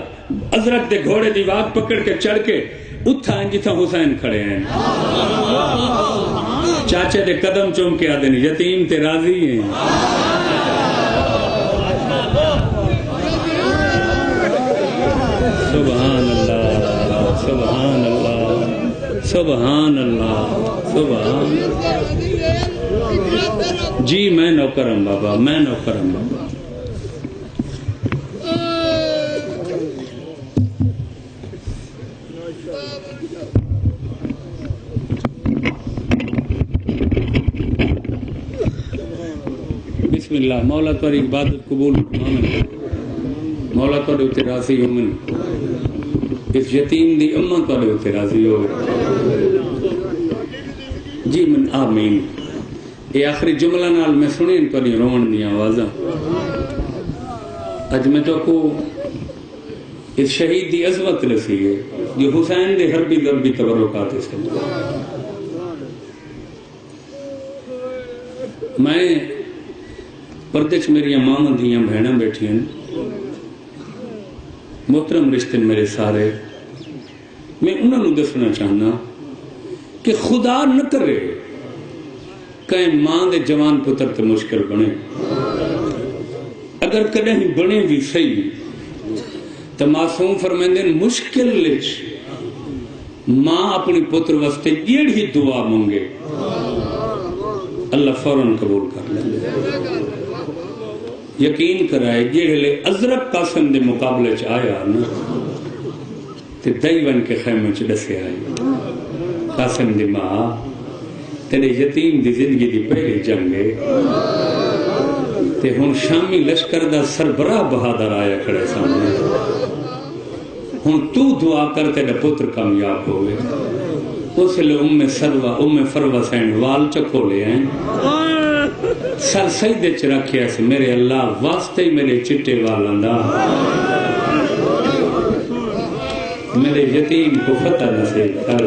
ازرق دے گھوڑے دی واق پکڑ کے چڑھ کے اتھا جتھا حسین کھڑے ہیں چاچے دے قدم چوم کے آدھے نہیں یتیم تے راضی ہیں سبحان اللہ سبحان اللہ سبحان اللہ سبحان جی میں نوکرم بابا میں نوکرم بابا بسم اللہ مولا تاری عبادت قبول آمین مولا تاری اتے راضی ہومن اس یتیم دی امہ تاری اتے راضی ہو جی من آمین اے آخری جملہ نال میں سنیں تاری روان دیا آوازاں اج میں تو کو اس شہید دی عظمت رسی ہے جو حسین دے حربی ضربی تبرکات سے میں پردے چ میری ماں دیاں بہناں بیٹھی ہیں محترم رشتے میرے سارے، میں انہوں نے دسنا چاہنا کہ خدا نہ کرے کہیں ماں دے جوان پتر تے مشکل بنے، اگر کدیں بنے بھی صحیح تو معصوم فرمائندے مشکل لچ ماں اپنی پتر واسطے جیڑی دعا منگے اللہ فوراً قبول کر لے۔ یقین کرائے جیڑے لے ازرق قاسم دے مقابلے چ آیا نا تے دائی بن کے خیمے چ ڈسے آئی، قاسم دی ماں تیرے یتیم دی زندگی دی پہلی جنگ ہے تے ہن شامی لشکر دا سربراہ بہادر آیا کھڑے سامنے، ہن تو دعا کر تیرا پتر کامیاب ہوئے۔ اس لئے ام فروہ سین وال چکو لے آئیں، سر سجدے چ رکھیا سے میرے اللہ واسطے ہی میرے چٹے والاں دا میرے یتیم کو فتح نصیب کر،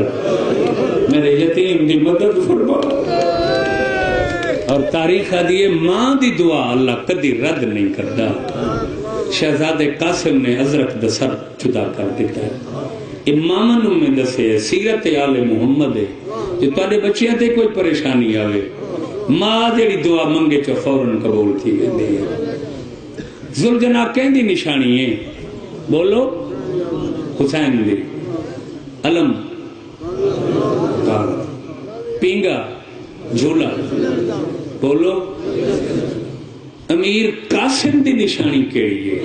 میرے یتیم دی مدد فرما۔ اور تاریخ دیئے ماں دی دعا اللہ کدی رد نہیں کرتا۔ شہزادے قاسم نے ازرق دا سر جدا کر دیتا ہے۔ امامن میں دسے سیرت آل محمد ہے، جو تارے بچیاں تے کوئی پریشانی آوے ماں جڑی دعا منگے چو فوراً قبول تھی گئی ہے۔ ذوالجناح کہندی نشانی ہے، بولو حسین دی علم پینگا جھولا، بولو امیر قاسم دی نشانی کیڑی ہے؟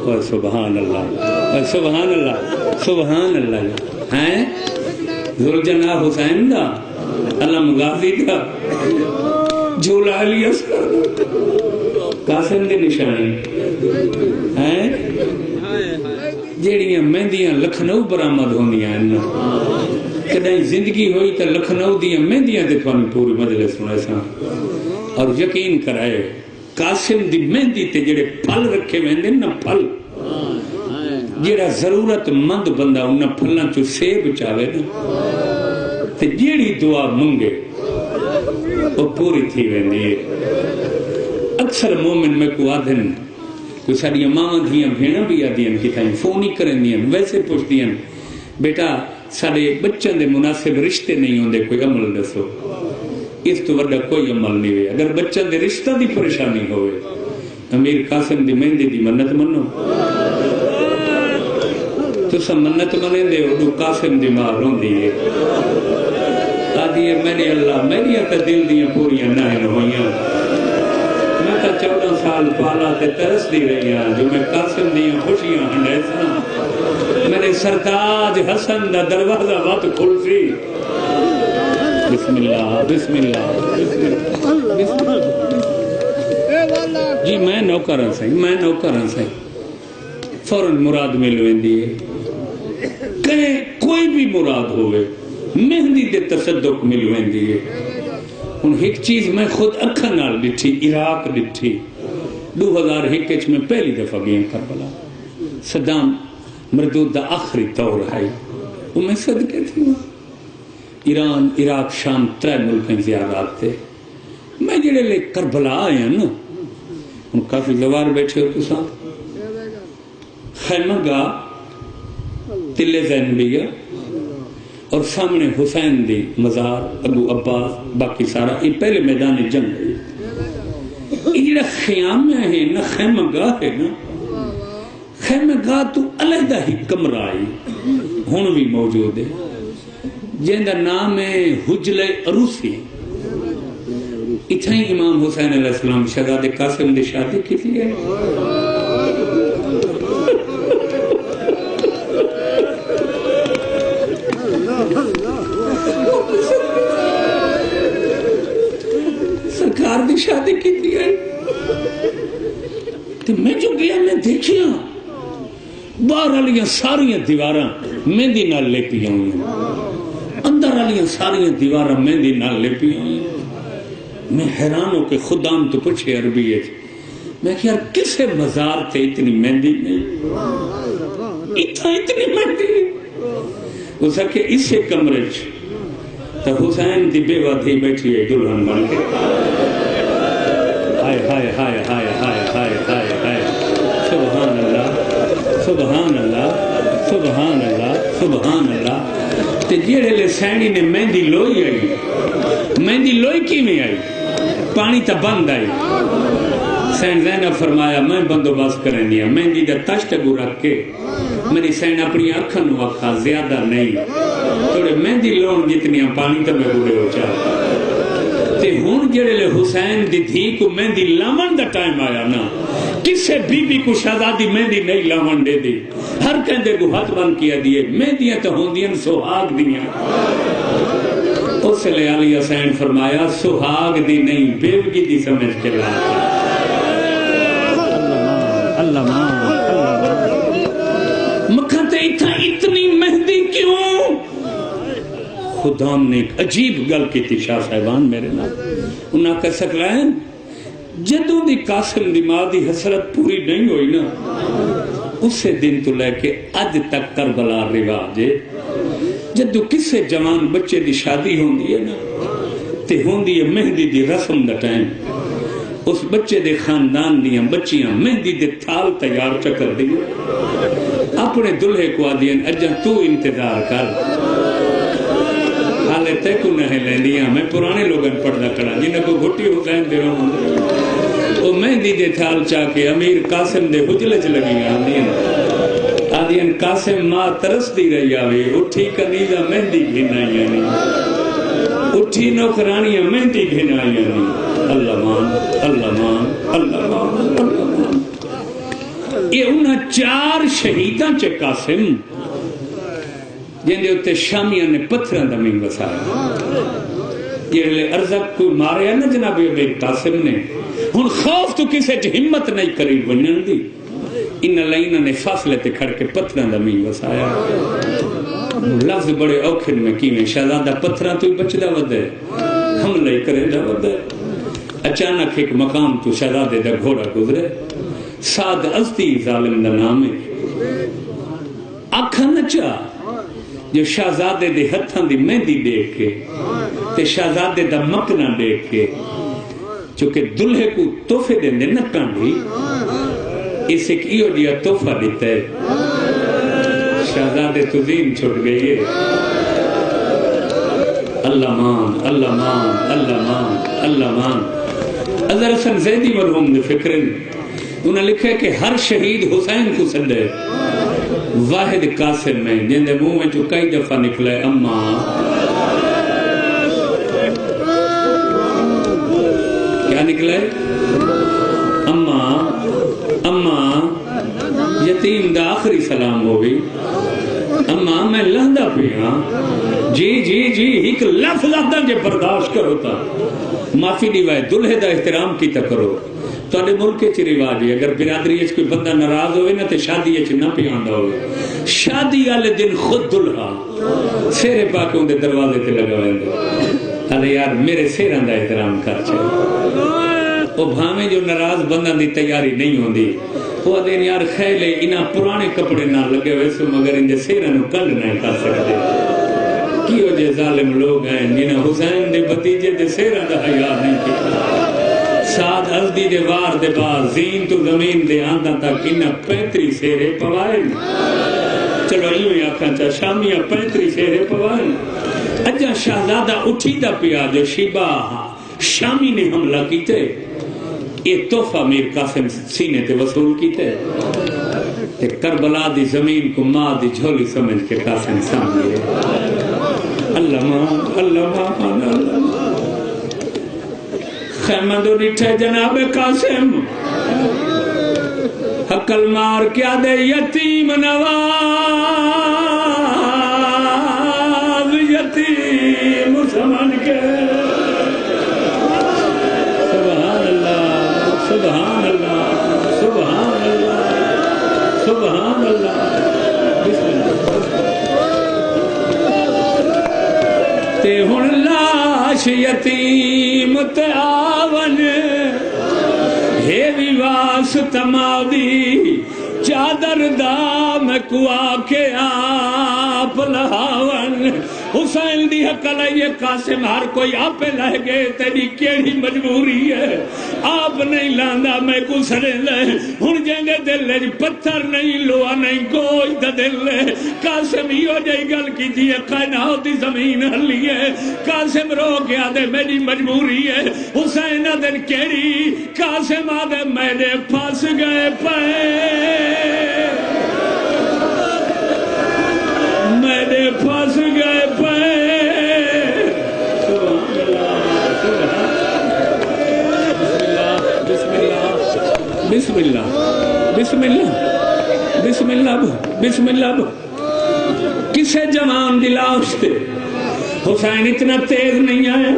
اور سبحان اللہ، اور سبحان اللہ، سبحان اللہ ہیں ذوالجناح حسین دا، علم غازی دا، جھولا علی اصغر قاسم دی نشانی ہیں جیڑیاں مہندیاں لکھنؤ برآمد ہوندیاں ہیں۔ کدیں زندگی ہوئی تو لکھنؤ دیاں مہندیاں تے تھانوں پوری مجلس سنے ساں، اور یقین کرائے قاسم دی مہندی تے جڑے پھل رکھے ویندے نا، پھل جڑا ضرورت مند بندہ انہاں پھلاں چوں سیب چاوے نا تے جیڑی دعا منگے وہ پوری تھی ویندی ہے۔ اکثر مومن میں کو آدھن کوئی ساری ماں دیاں بھیڑاں بھی آدھیاں کتائیں فون ہی کریں دیاں، ویسے پوچھتیاں بیٹا سارے بچوں دے مناسب رشتے نہیں ہوندے، کوئی عمل دسو۔ اس تو وڈا کوئی عمل نہیں ہوئے۔ اگر بچوں دے رشتہ دی پریشانی ہوئے امیر قاسم دی مہندی دی منت منو، تو سب منت منے دے اڈو قاسم دی ماں روندی ہے، آدھی ہے میرے اللہ میری تا دل دیاں پوریاں نہ ہوئیاں، میں تا 14 سال پالا تے ترس دی رہی ہاں جو میں قاسم دیاں خوشیاں ہنڈے ساں، میرے سرتاج حسن دا دروازہ وقت کھل سی۔ بسم اللہ بسم اللہ بسم اللہ۔ جی میں نوکراں سائیں، میں نوکراں سائیں، فوراً مراد مل ویندی ہے، کہیں کوئی بھی مراد ہوئے مہندی دے تصدق مل ویندی ہے۔ ان ایک چیز میں خود اکھاں نال ڈٹھی، عراق ڈٹھی 2001 میں پہلی دفعہ گیا کربلا، صدام مردود دا آخری دور ہے، وہ میں صدقے تھی ایران عراق شام 3 ملکیں زیادات تھے۔ میں جڑے لے کربلا آیا نا ان کافی زوار بیٹھے ہو تو ساتھ خیمہ گاہ تلے زینبیہ اور سامنے حسین دی مزار ابو عباس باقی سارا، یہ پہلے میدان جنگ ہے۔ یہ جڑا خیامہ ہے نا، خیمہ گاہ ہے نا، خیمہ گاہ تو علیحدہ ہی کمرہ آئی ہون بھی موجود ہے، جن کا نام ہے حجل عروسی۔ اتھائی امام حسین علیہ السلام شہزادے قاسم دی شادی کی تھی ہے۔ سرکار دی شادی کی تھی ہے۔ تو میں جو گیا میں دیکھیا باہر والیاں ساریاں دیواراں مہندی نال لیپیاں ہوئی ہیں، اندر والیاں ساریاں دیواراں مہندی نال لیپیاں ہوئی ہیں۔ میں حیران ہو کہ خدام تو پوچھے عربی ہے، میں کہ یار کسے مزار تے اتنی مہندی نہیں، اتنی مہندی وہ سکے اسے کمرے تو حسین دی بیوہ تھی بیٹھی ہے دلہن بن کے۔ ہائے ہائے ہائے ہائے ہائے ہائے ہائے ہائے سبحان اللہ سبحان اللہ سبحان اللہ سبحان اللہ تے جیڑے لے سینی نے مہندی لوئی آئی مہندی لوئی کی میں آئی پانی تا بند آئی سین زینب فرمایا میں بندوبست کریں دیا مہندی دا تشت گو رکھ کے میری سین اپنی اکھن نو اکھا زیادہ نہیں تھوڑے مہندی لون جتنیاں پانی تا میں بوڑے ہو چاہ تے ہون جڑے لے حسین دی دھی کو مہندی لامن دا ٹائم آیا نا کسے بی بی کو شہزادی مہندی نہیں لامن دے دی ہر کہندے کو ہاتھ بند کیا دیئے مہندیاں تو ہون دیاں سہاگ دیاں اس لے علی حسین فرمایا سہاگ دی نہیں بیوگی دی سمجھ کے لاتا اللہ مکھن تے اتنی مہندی کیوں خدا نے ایک عجیب گل کی تھی شاہ صاحبان میرے نام انہاں کہہ سکلا ہے جدوں دی قاسم دی ماں دی حسرت پوری نہیں ہوئی نا اسے دن تو لے کے اج تک کربلا رواج ہے جدو کسے جوان بچے دی شادی ہوندی ہے نا تے ہوندی ہے مہندی دی رسم دا ٹائم اس بچے دے خاندان دیاں بچیاں مہندی دے تھال تیار چکر دیاں اپنے دلہے کو آدین اجا تو انتظار کر حالے تے کو نہیں لیندیاں میں پرانے لوگن پڑھنا کڑا جنہیں کو گھٹی حسین دے رہا ہوں وہ مہندی دے تھال چاہ کے امیر قاسم دے حجلج لگی آدین قاسم ماں ترس دی رہی آوے اٹھی کنیزہ مہندی گھنائی یعنی اٹھی نوکرانیاں مہندی گھنائی یعنی اللہ مان اللہ مان اللہ مان اللہ مان یہ انہاں 4 شہیداں چے قاسم جن دے اتے شامیاں نے پتھران دمین وسایا یہ لے ارزق کوئی مارے ہے نا جناب امیر قاسم نے ہن خوف تو کسے چ ہمت نہیں کری ونن دی ان لائنہ نے فاصلے تے کھڑ کے پتھران دمین وسایا لفظ بڑے اوکھن میں کی میں شہزادہ پتھران تو ہی بچدا ودے حملہ ہی کرے دا ودے اچانک ایک مقام تو شہزادے دا گھوڑا گزرے سعد ازدی ظالم دا نام ہے آکھا نچا جو شہزادے دے ہتھاں دی مہندی دیکھ کے تے شہزادے دا مکنا دیکھ کے چونکہ دلہے کو تحفے دے دے نہ کانڈی اس ایک ایو جیا تحفہ دیتا ہے شہزادے تو دین چھوٹ گئی ہے اللہ مان اللہ مان اللہ مان اللہ مان اظہر حسن زیدی مرحوم نے فکرن انہوں نے لکھا ہے کہ ہر شہید حسین کو سندے واحد قاسم میں جن دے منہ میں جو کئی دفعہ نکلا ہے اماں کیا نکلا ہے اماں اماں یتیم دا آخری سلام ہوگی اماں میں لہدہ پیا جی جی جی ایک لفظ آدھا جے برداشت کرو تا معافی دیوائے دلہے دا احترام کی تا کرو تو آنے ملک چی رواج ہے اگر برادری اچھ کوئی بندہ ناراض ہوئے نا تے شادی اچھ نہ پیاندہ ہوئے شادی آلے دن خود دلہا سیرے پاکے ان دے دروازے تے لگا ہوئے ارے یار میرے سیران دا احترام کر چھے وہ بھامیں جو ناراض بندہ دی تیاری نہیں ہوندی وہ دین یار خیلے انہاں پرانے کپڑے نہ لگے ہوئے سو مگر ان دے سیران کل نہیں کر سکتے کیوں جے ظالم لوگ ہیں جنہاں حسین دے بتیجے دے سیران دا حیاء نہیں کی ساتھ ازدی دے وار دے بار زین تو زمین دے آندہ تک انہاں 35 سیرے پوائیں چلو ایویں آکھاں چاہ شامیاں 35 سیرے پوائیں اجا شہزادہ اٹھی دا پیا جو شیبہ شامی نے حملہ کیتے یہ تحفہ میر قاسم سینے تے وصول کیتے کربلا دی زمین کو ماں دی جھولی سمجھ کے قاسم سامنے اللہ مان اللہ مان اللہ مان خیمندو نٹھے جناب قاسم حقل مار کیا دے یتیم نواز یتیم سمن کے سبحان اللہ سبحان اللہ سبحان اللہ سبحان اللہ بسم اللہ تے ہن لاش یتیم تے آون ہے ویواس تمادی چادر دام کو آکے آپ لہاون حسین دی حقل یہ قاسم ہر کوئی آپ لہ گئے تیری کیڑی مجبوری ہے آپ نہیں لاندہ میں کو سڑے لے ہن جنگے دل لے پتھر نہیں لوا نہیں نہیں کوئی دا دل ہے قاسم ہی ہو جائی گل کی دی کائنات دی زمین ہلی ہے قاسم رو گیا دے میری مجبوری ہے حسین دن کیڑی قاسم آدھے میرے پھنس گئے پے میرے پھنس گئے پے بسم اللہ بسم اللہ بسم اللہ بسم اللہ کسے جوان دی لاش تے حسین اتنا تیز نہیں آیا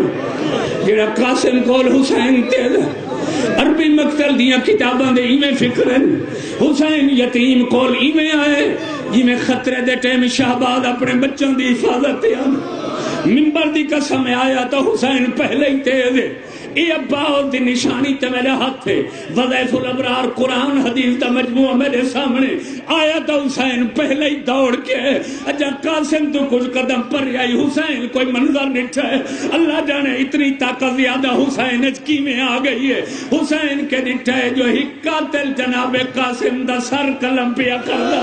جڑا قاسم کول حسین تیز عربی مقتل دیاں کتاباں دے ایویں فکر ہیں حسین یتیم کول ایویں آئے جویں خطرے دے ٹائم شہباز اپنے بچوں دی حفاظت تے منبر دی قسم آیا تو حسین پہلے ہی تیز ہے یہ اباؤ دی نشانی تے میرے ہاتھ ہے وظائف الابرار قرآن حدیث دا مجموعہ میرے سامنے آیا تو حسین پہلے ہی دوڑ کے اجا قاسم تو کچھ قدم پر آئی حسین کوئی منظر نٹھا ہے اللہ جانے اتنی طاقت زیادہ حسین کی میں آ گئی ہے حسین کے نٹھا ہے جو ہی قاتل جناب قاسم دا سر قلم پیا کردا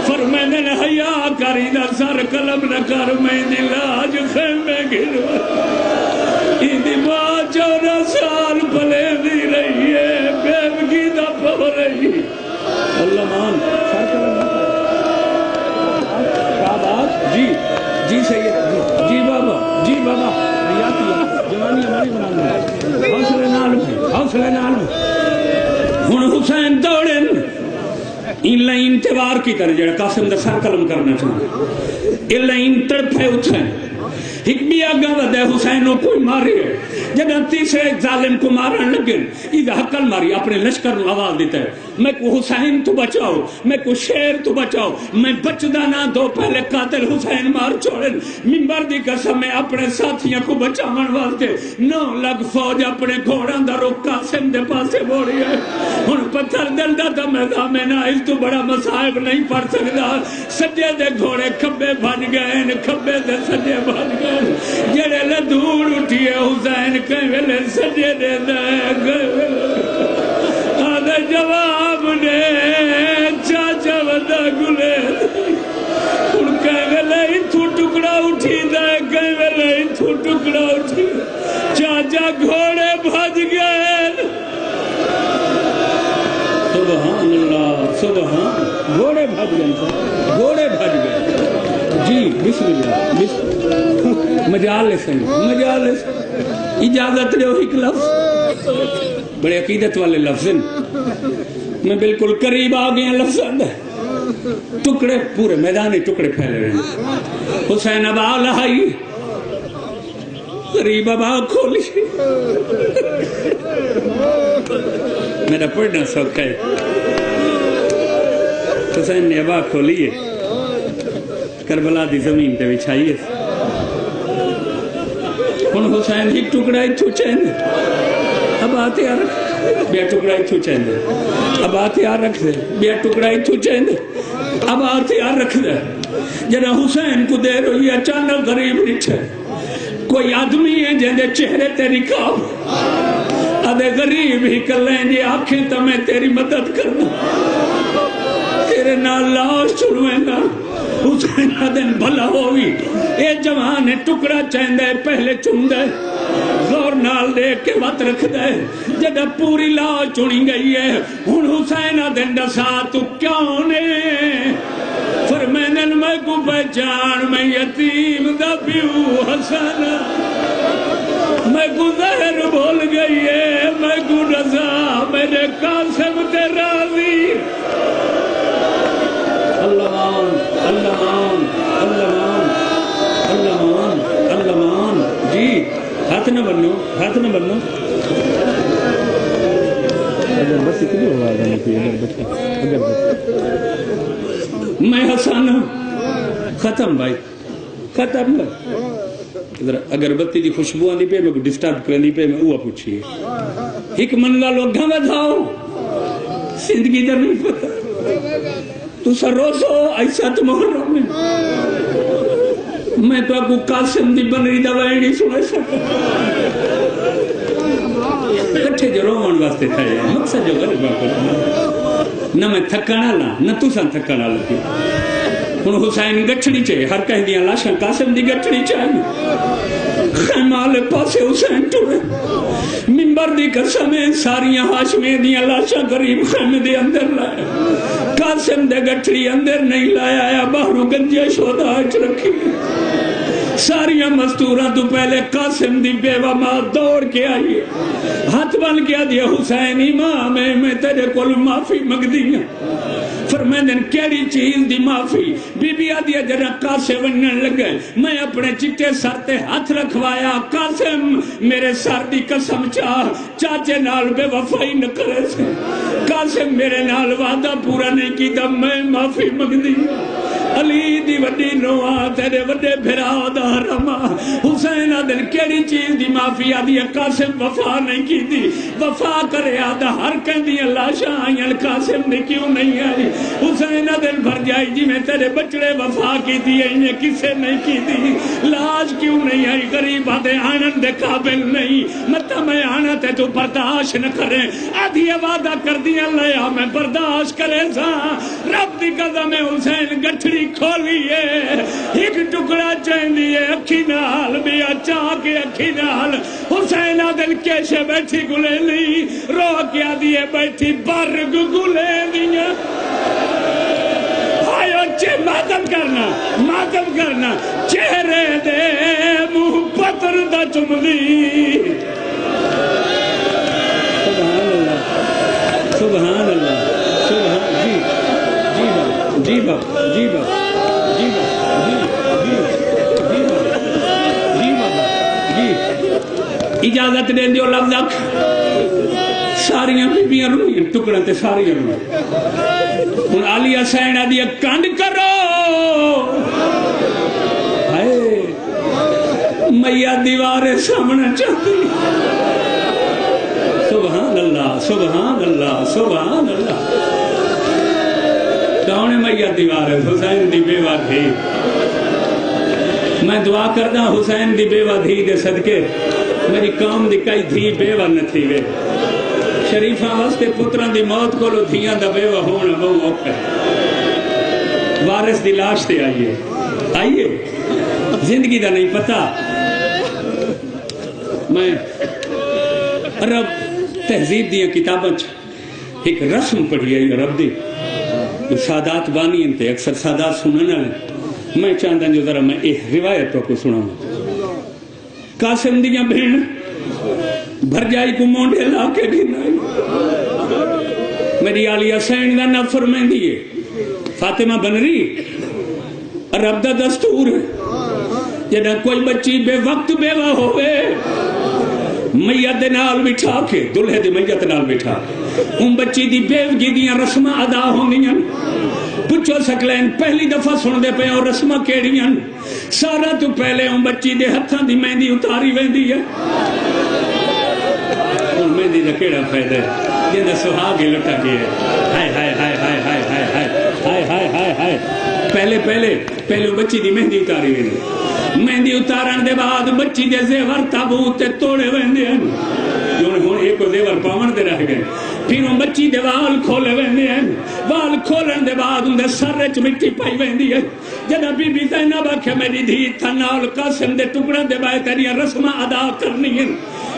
فرمانے نے حیا کری دا سر قلم نہ کر میں دی لاج خیمے گرو دی ماں 14 سال پلے دی رہی ہے بیوگی دا پو رہی اللہ مان جی جی سید جی بابا جی بابا جوانی ہماری بنا حوصلے نال ہن حسین دوڑن ان لائن تیوار کی طرح جڑا قاسم دا سر قلم کرنا چاہتا ان لائن تڑپے اٹھیں ایک بھی آگا ودے حسین کو کوئی ماری ہے جگہ تیسرے ظالم کو مارن لگن یہ حقل ماری اپنے لشکر نو آواز دیتا ہے میں کو حسین تو بچاؤ میں کو شیر تو بچاؤ میں بچدا نہ دو پہلے قاتل حسین مار چھوڑن منبر دی قسم میں اپنے ساتھیاں کو بچاون واسطے 9 لاکھ فوج اپنے گھوڑاں دا رخ قاسم دے پاسے موڑی ہے ہن پتھر دلدا تے میدان میں نہ اس تو بڑا مصائب نہیں پڑ سکدا سجے دے گھوڑے کھبے بن گئے کھبے دے سجے بن گئے جڑے لدھور اٹھیے حسین کہیں ویلے سجے دے دے آدھے جواب نے چاچا ودا گلے ان کہیں ویلے اتھو ٹکڑا اٹھی دے کہیں ویلے اتھو ٹکڑا اٹھی چاچا گھوڑے بھج گئے سبحان اللہ سبحان گھوڑے بھج گئے گھوڑے بھج گئے جی بسم اللہ مجالس اجازت دو ایک لفظ بڑے عقیدت والے لفظ میں بالکل قریب آ گئے لفظ ٹکڑے پورے میدانی ٹکڑے پھیلے رہے حسین ابا لہائی قریب ابا کھولی میرا پڑھنا سوکھا ہے حسین نے ابا کھولی ہے کربلا دی زمین تے بچھائی ہے ہن حسین ایک ٹکڑا اتھو چین اب آتے آ رکھ بیا ٹکڑا اتھو چین اب آتے آ رکھ دے بیا ٹکڑا اتھو چین اب آتے آ رکھ دے جنہ حسین کو دیر ہوئی اچانک غریب نٹھے کوئی آدمی ہے جہاں چہرے تیری کام آدھے غریب ہی کر لیں جی آنکھیں تو میں تیری مدد کرنا تیرے نال لاش چھڑویں گا حسین دن بھلا ہوئی اے جوان ٹکڑا چاہندے پہلے چن دے زور نال دیکھ کے وقت رکھ دے جدہ پوری لاش چنی گئی ہے ہن حسین دن دسا تو کیوں نے فرمینن میں کو پہچان میں یتیم دا پیو حسن میں کو زہر بھول گئی ہے میں کو رضا میرے قاسم تے راضی اللہ مان اللہ مان اللہ مان اللہ مان اللہ مان جی ہاتھ نہ بنو ہاتھ نہ بنو اگر بس اتنی آواز آنے کی اگر میں حسن ختم بھائی ختم اگربتی دی خوشبو آندی پہ میں کو ڈسٹرب کرنی پہ میں اوہ پوچھئے ایک منگا لوگ گھاں بتاؤ زندگی در نہیں پتا تو سر روزو ایسا تو محرم میں تو آپ کو قاسم دی بنری دوائی نہیں سنے سکتا کٹھے جو رومان واسطے تھا مقصد جو غریبہ کرنا نہ میں تھکن والا نہ تساں تھکن والے ہن حسین گٹھڑی چاہیے ہر کہیں دیاں لاشاں قاسم دی گٹھڑی چاہیے خیمہ والے پاسے حسین ٹرے منبر دی قسم ہے ساریاں ہاشمی دیاں لاشاں قریب خیمے دے اندر لائے قاسم دے گٹھڑی اندر نہیں لایا یا باہروں گنجے شہداء اچ رکھی ساریاں مستوراں تو پہلے قاسم دی بیوہ ماں دوڑ کے آئی ہاتھ بن کے دیا حسین امام ہے میں تیرے کول معافی مگ دیاں فرمائیں کیڑی چیز دی معافی بی بی آدیا جنہ قاسم ونن لگے میں اپنے چٹے سر تے ہاتھ رکھوایا قاسم میرے سر دی قسم چاچے نال بے وفائی نہ کرے سے قاسم میرے نال وعدہ پورا نہیں کیتا میں معافی مگ دی علی دی وڈی نوآ تیرے وڈے بھرا دا رما حسین آدن کیڑی چیز دی معافی آدھی قاسم وفا نہیں کی دی وفا کرے آدھا ہر کہندی لاشاں آئیں قاسم نے کیوں نہیں آئی حسین آدن بھر جائی جی میں تیرے بچڑے وفا کی دی انہیں کسے نہیں کی دی لاش کیوں نہیں آئی غریب آدھے آنن دے قابل نہیں مطلب میں آنا تے تو برداشت نہ کریں آدھی وعدہ کر دیا لیا میں برداشت کرے سا رب دی قدم حسین گٹھڑی کھولیے ایک ٹکڑا چاہیے اکھی نال بیا چاہ کے اکھی نال حسین دل کیشے بیٹھی گلے لی رو کیا دیے بیٹھی برگ گلے دیا آئیو ماتم کرنا چہرے دے منہ پتر دا چملی سبحان اللہ جی بابا جی بابا جی بابا جی اجازت دے دیو لفظ اکھ ساریاں بیبیاں روئیں ٹکڑا تے ساریاں روئیں ہن علی حسین آدھی کنڈ کرو ہائے میاں دیوارے سامنے چاہتی سبحان اللہ سبحان اللہ سبحان اللہ کون میاں دیوار ہے حسین دی بیوہ دھی میں دعا کردا حسین دی بیوہ دھی دے صدقے میری قوم دی کئی دھی بیوہ نہ تھی وے شریفاں واسطے پتراں دی موت کولو دھیاں دا بیوہ ہونا بہت اوکھا ہے وارث دی لاش تے آئیے زندگی دا نہیں پتا میں عرب تہذیب دیاں کتاباں ایک رسم پڑھی ہے عرب دی سادات بانی انتے اکثر سادات سننا ہے میں چاہتا جو ذرا میں ایک روایت کو سنا قاسم دیاں بہن بھر جائی کو مونڈے لا کے گھنائی میری آلی حسین دا نفر میں دیئے فاطمہ بن رہی رب دا دستور ہے جنہاں کوئی بچی بے وقت بیوہ ہوئے میت نال بٹھا کے دلہے دی میت نال بٹھا ان بچی دی بیوگی دیاں رسمہ ادا ہونیاں پچھو سکلین پہلی دفعہ سن دے پہ اور رسمہ کیڑیاں سارا تو پہلے ان بچی دے ہتھاں دی مہندی اتاری ویندی ہے ان مہندی دا کیڑا فائدہ ہے جن دا سہاگے لٹا گیا ہائے ہائے ہائے ہائے ہائے ہائے ہائے ہائے ہائے ہائے پہلے بچی دی مہندی اتاری ویندی مہندی اتارن دے بعد بچی دے زیور تابوت تے توڑے ویندے ہیں جو ہن ایک زیور پاون دے رہ گئے پھر ان بچی دے وال کھولے ویندے ہیں وال کھولن دے بعد ان دے سر وچ مٹی پائی ویندی ہے جدا بی بی زینب آکھے میری دھی تھنال قاسم دے ٹکڑے دے بعد تیری رسماں ادا کرنی ہیں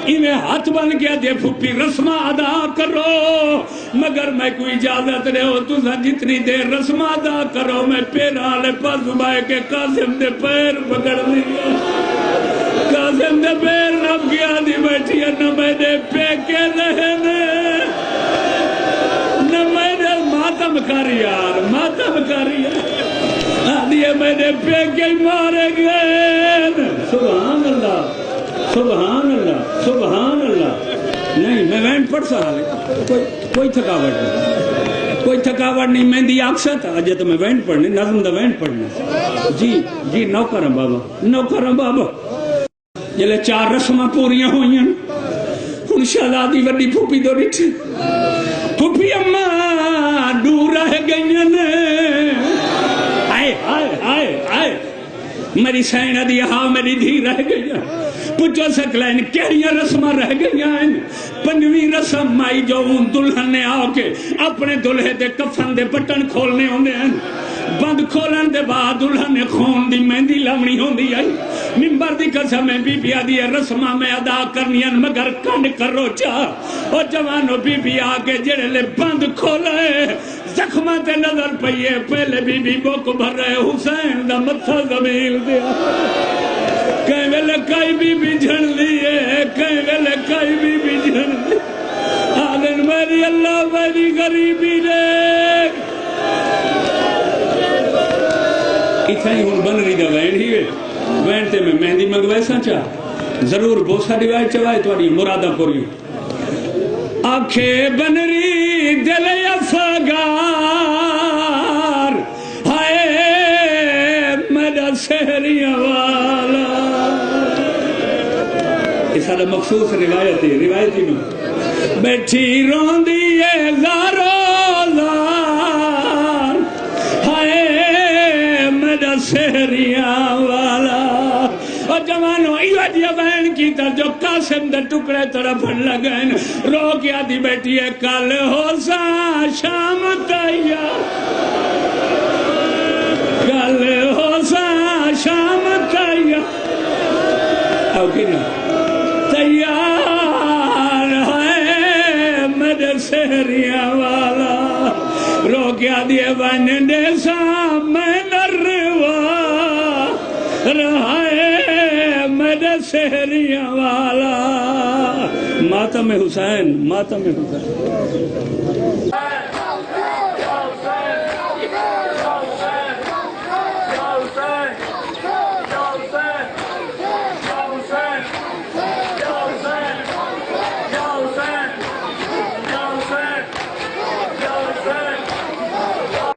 انہیں ہاتھ بن گیا دے پھپی رسمہ ادا کرو مگر میں کوئی اجازت رہے ہو تو جتنی دیر رسمہ ادا کرو میں پیرا لے پر زبائے کے قاسم دے پیر پکڑ لیا قاسم دے پیر نب گیا دی بیٹھی ہے نہ میں دے پیکے رہنے نہ میں دے ماتم کاری یار ماتم کاری یار آدھیے میں دے پیکے مارے گئے سبحان اللہ سبحان اللہ سبحان اللہ نہیں میں وینٹ پڑھ سکتا کوئی تھکاوٹ نہیں میں دی آکسا تھا اجے تو میں وینٹ پڑھنے نظم دا وینٹ پڑھنے جی نوکرم بابا جلے 4 رسمہ پوریاں ہوئی ہیں ان شہزادی وڈی پھوپی دو رٹھ پھوپی اماں دور رہ گئی ہیں آئے میری سینہ دی ہاں میری دھی رہ گئی پچھو سکلین کیڑیاں رسمہ رہ گئی ہیں؟ پنجویں رسم آئی جو دلہن نے آ کے اپنے دلہے دے کفن دے بٹن کھولنے ہوندے ہیں، بند کھولن دے بعد دلہن نے خون دی مہندی لاونی ہوندی آئی، ممبر دی قسم بی بی آدھی رسمہ میں ادا کرنیاں مگر کنڈ کرو چاہ، اور جوانو بی بی آگے جڑے لے بند کھولے زخمہ تے نظر پئیے، پہلے بی بی بوک بھر رہے حسین دا متھا زمین دیا، کہیں ویلے کئی بی بی جھن لیے، کہیں ویلے کئی بی بی جھن لیے، آدن میری اللہ میری غریبی دیکھ، اتنا ہی ہون بن رہی دا وین ہی ہے، وین تے میں مہندی منگوائے سانچا ضرور بوسا ڈیوائے چوائے توڑی مرادہ پوری آنکھیں بن رہی دل افگار ہائے میرا سہریاں والا، یہ سارا مخصوص روایت ہے، روایتی میں بیٹھی رون دیئے زارو زار ہائے میرا سہریاں والا، اور جوانو ایوہ دیا بہن کی تا جو قاسم دے ٹکڑے طرف لگن رو کیا دی بیٹی ہے کل ہو سا شام تیار، کل ہو سا شام تیار، او کی نا تیار ہے میرے سہریاں والا، رو کیا دیے بہن دے سامنے نروا رہا ہے میرے سہریاں والا، ماتم حسین، ماتم حسین۔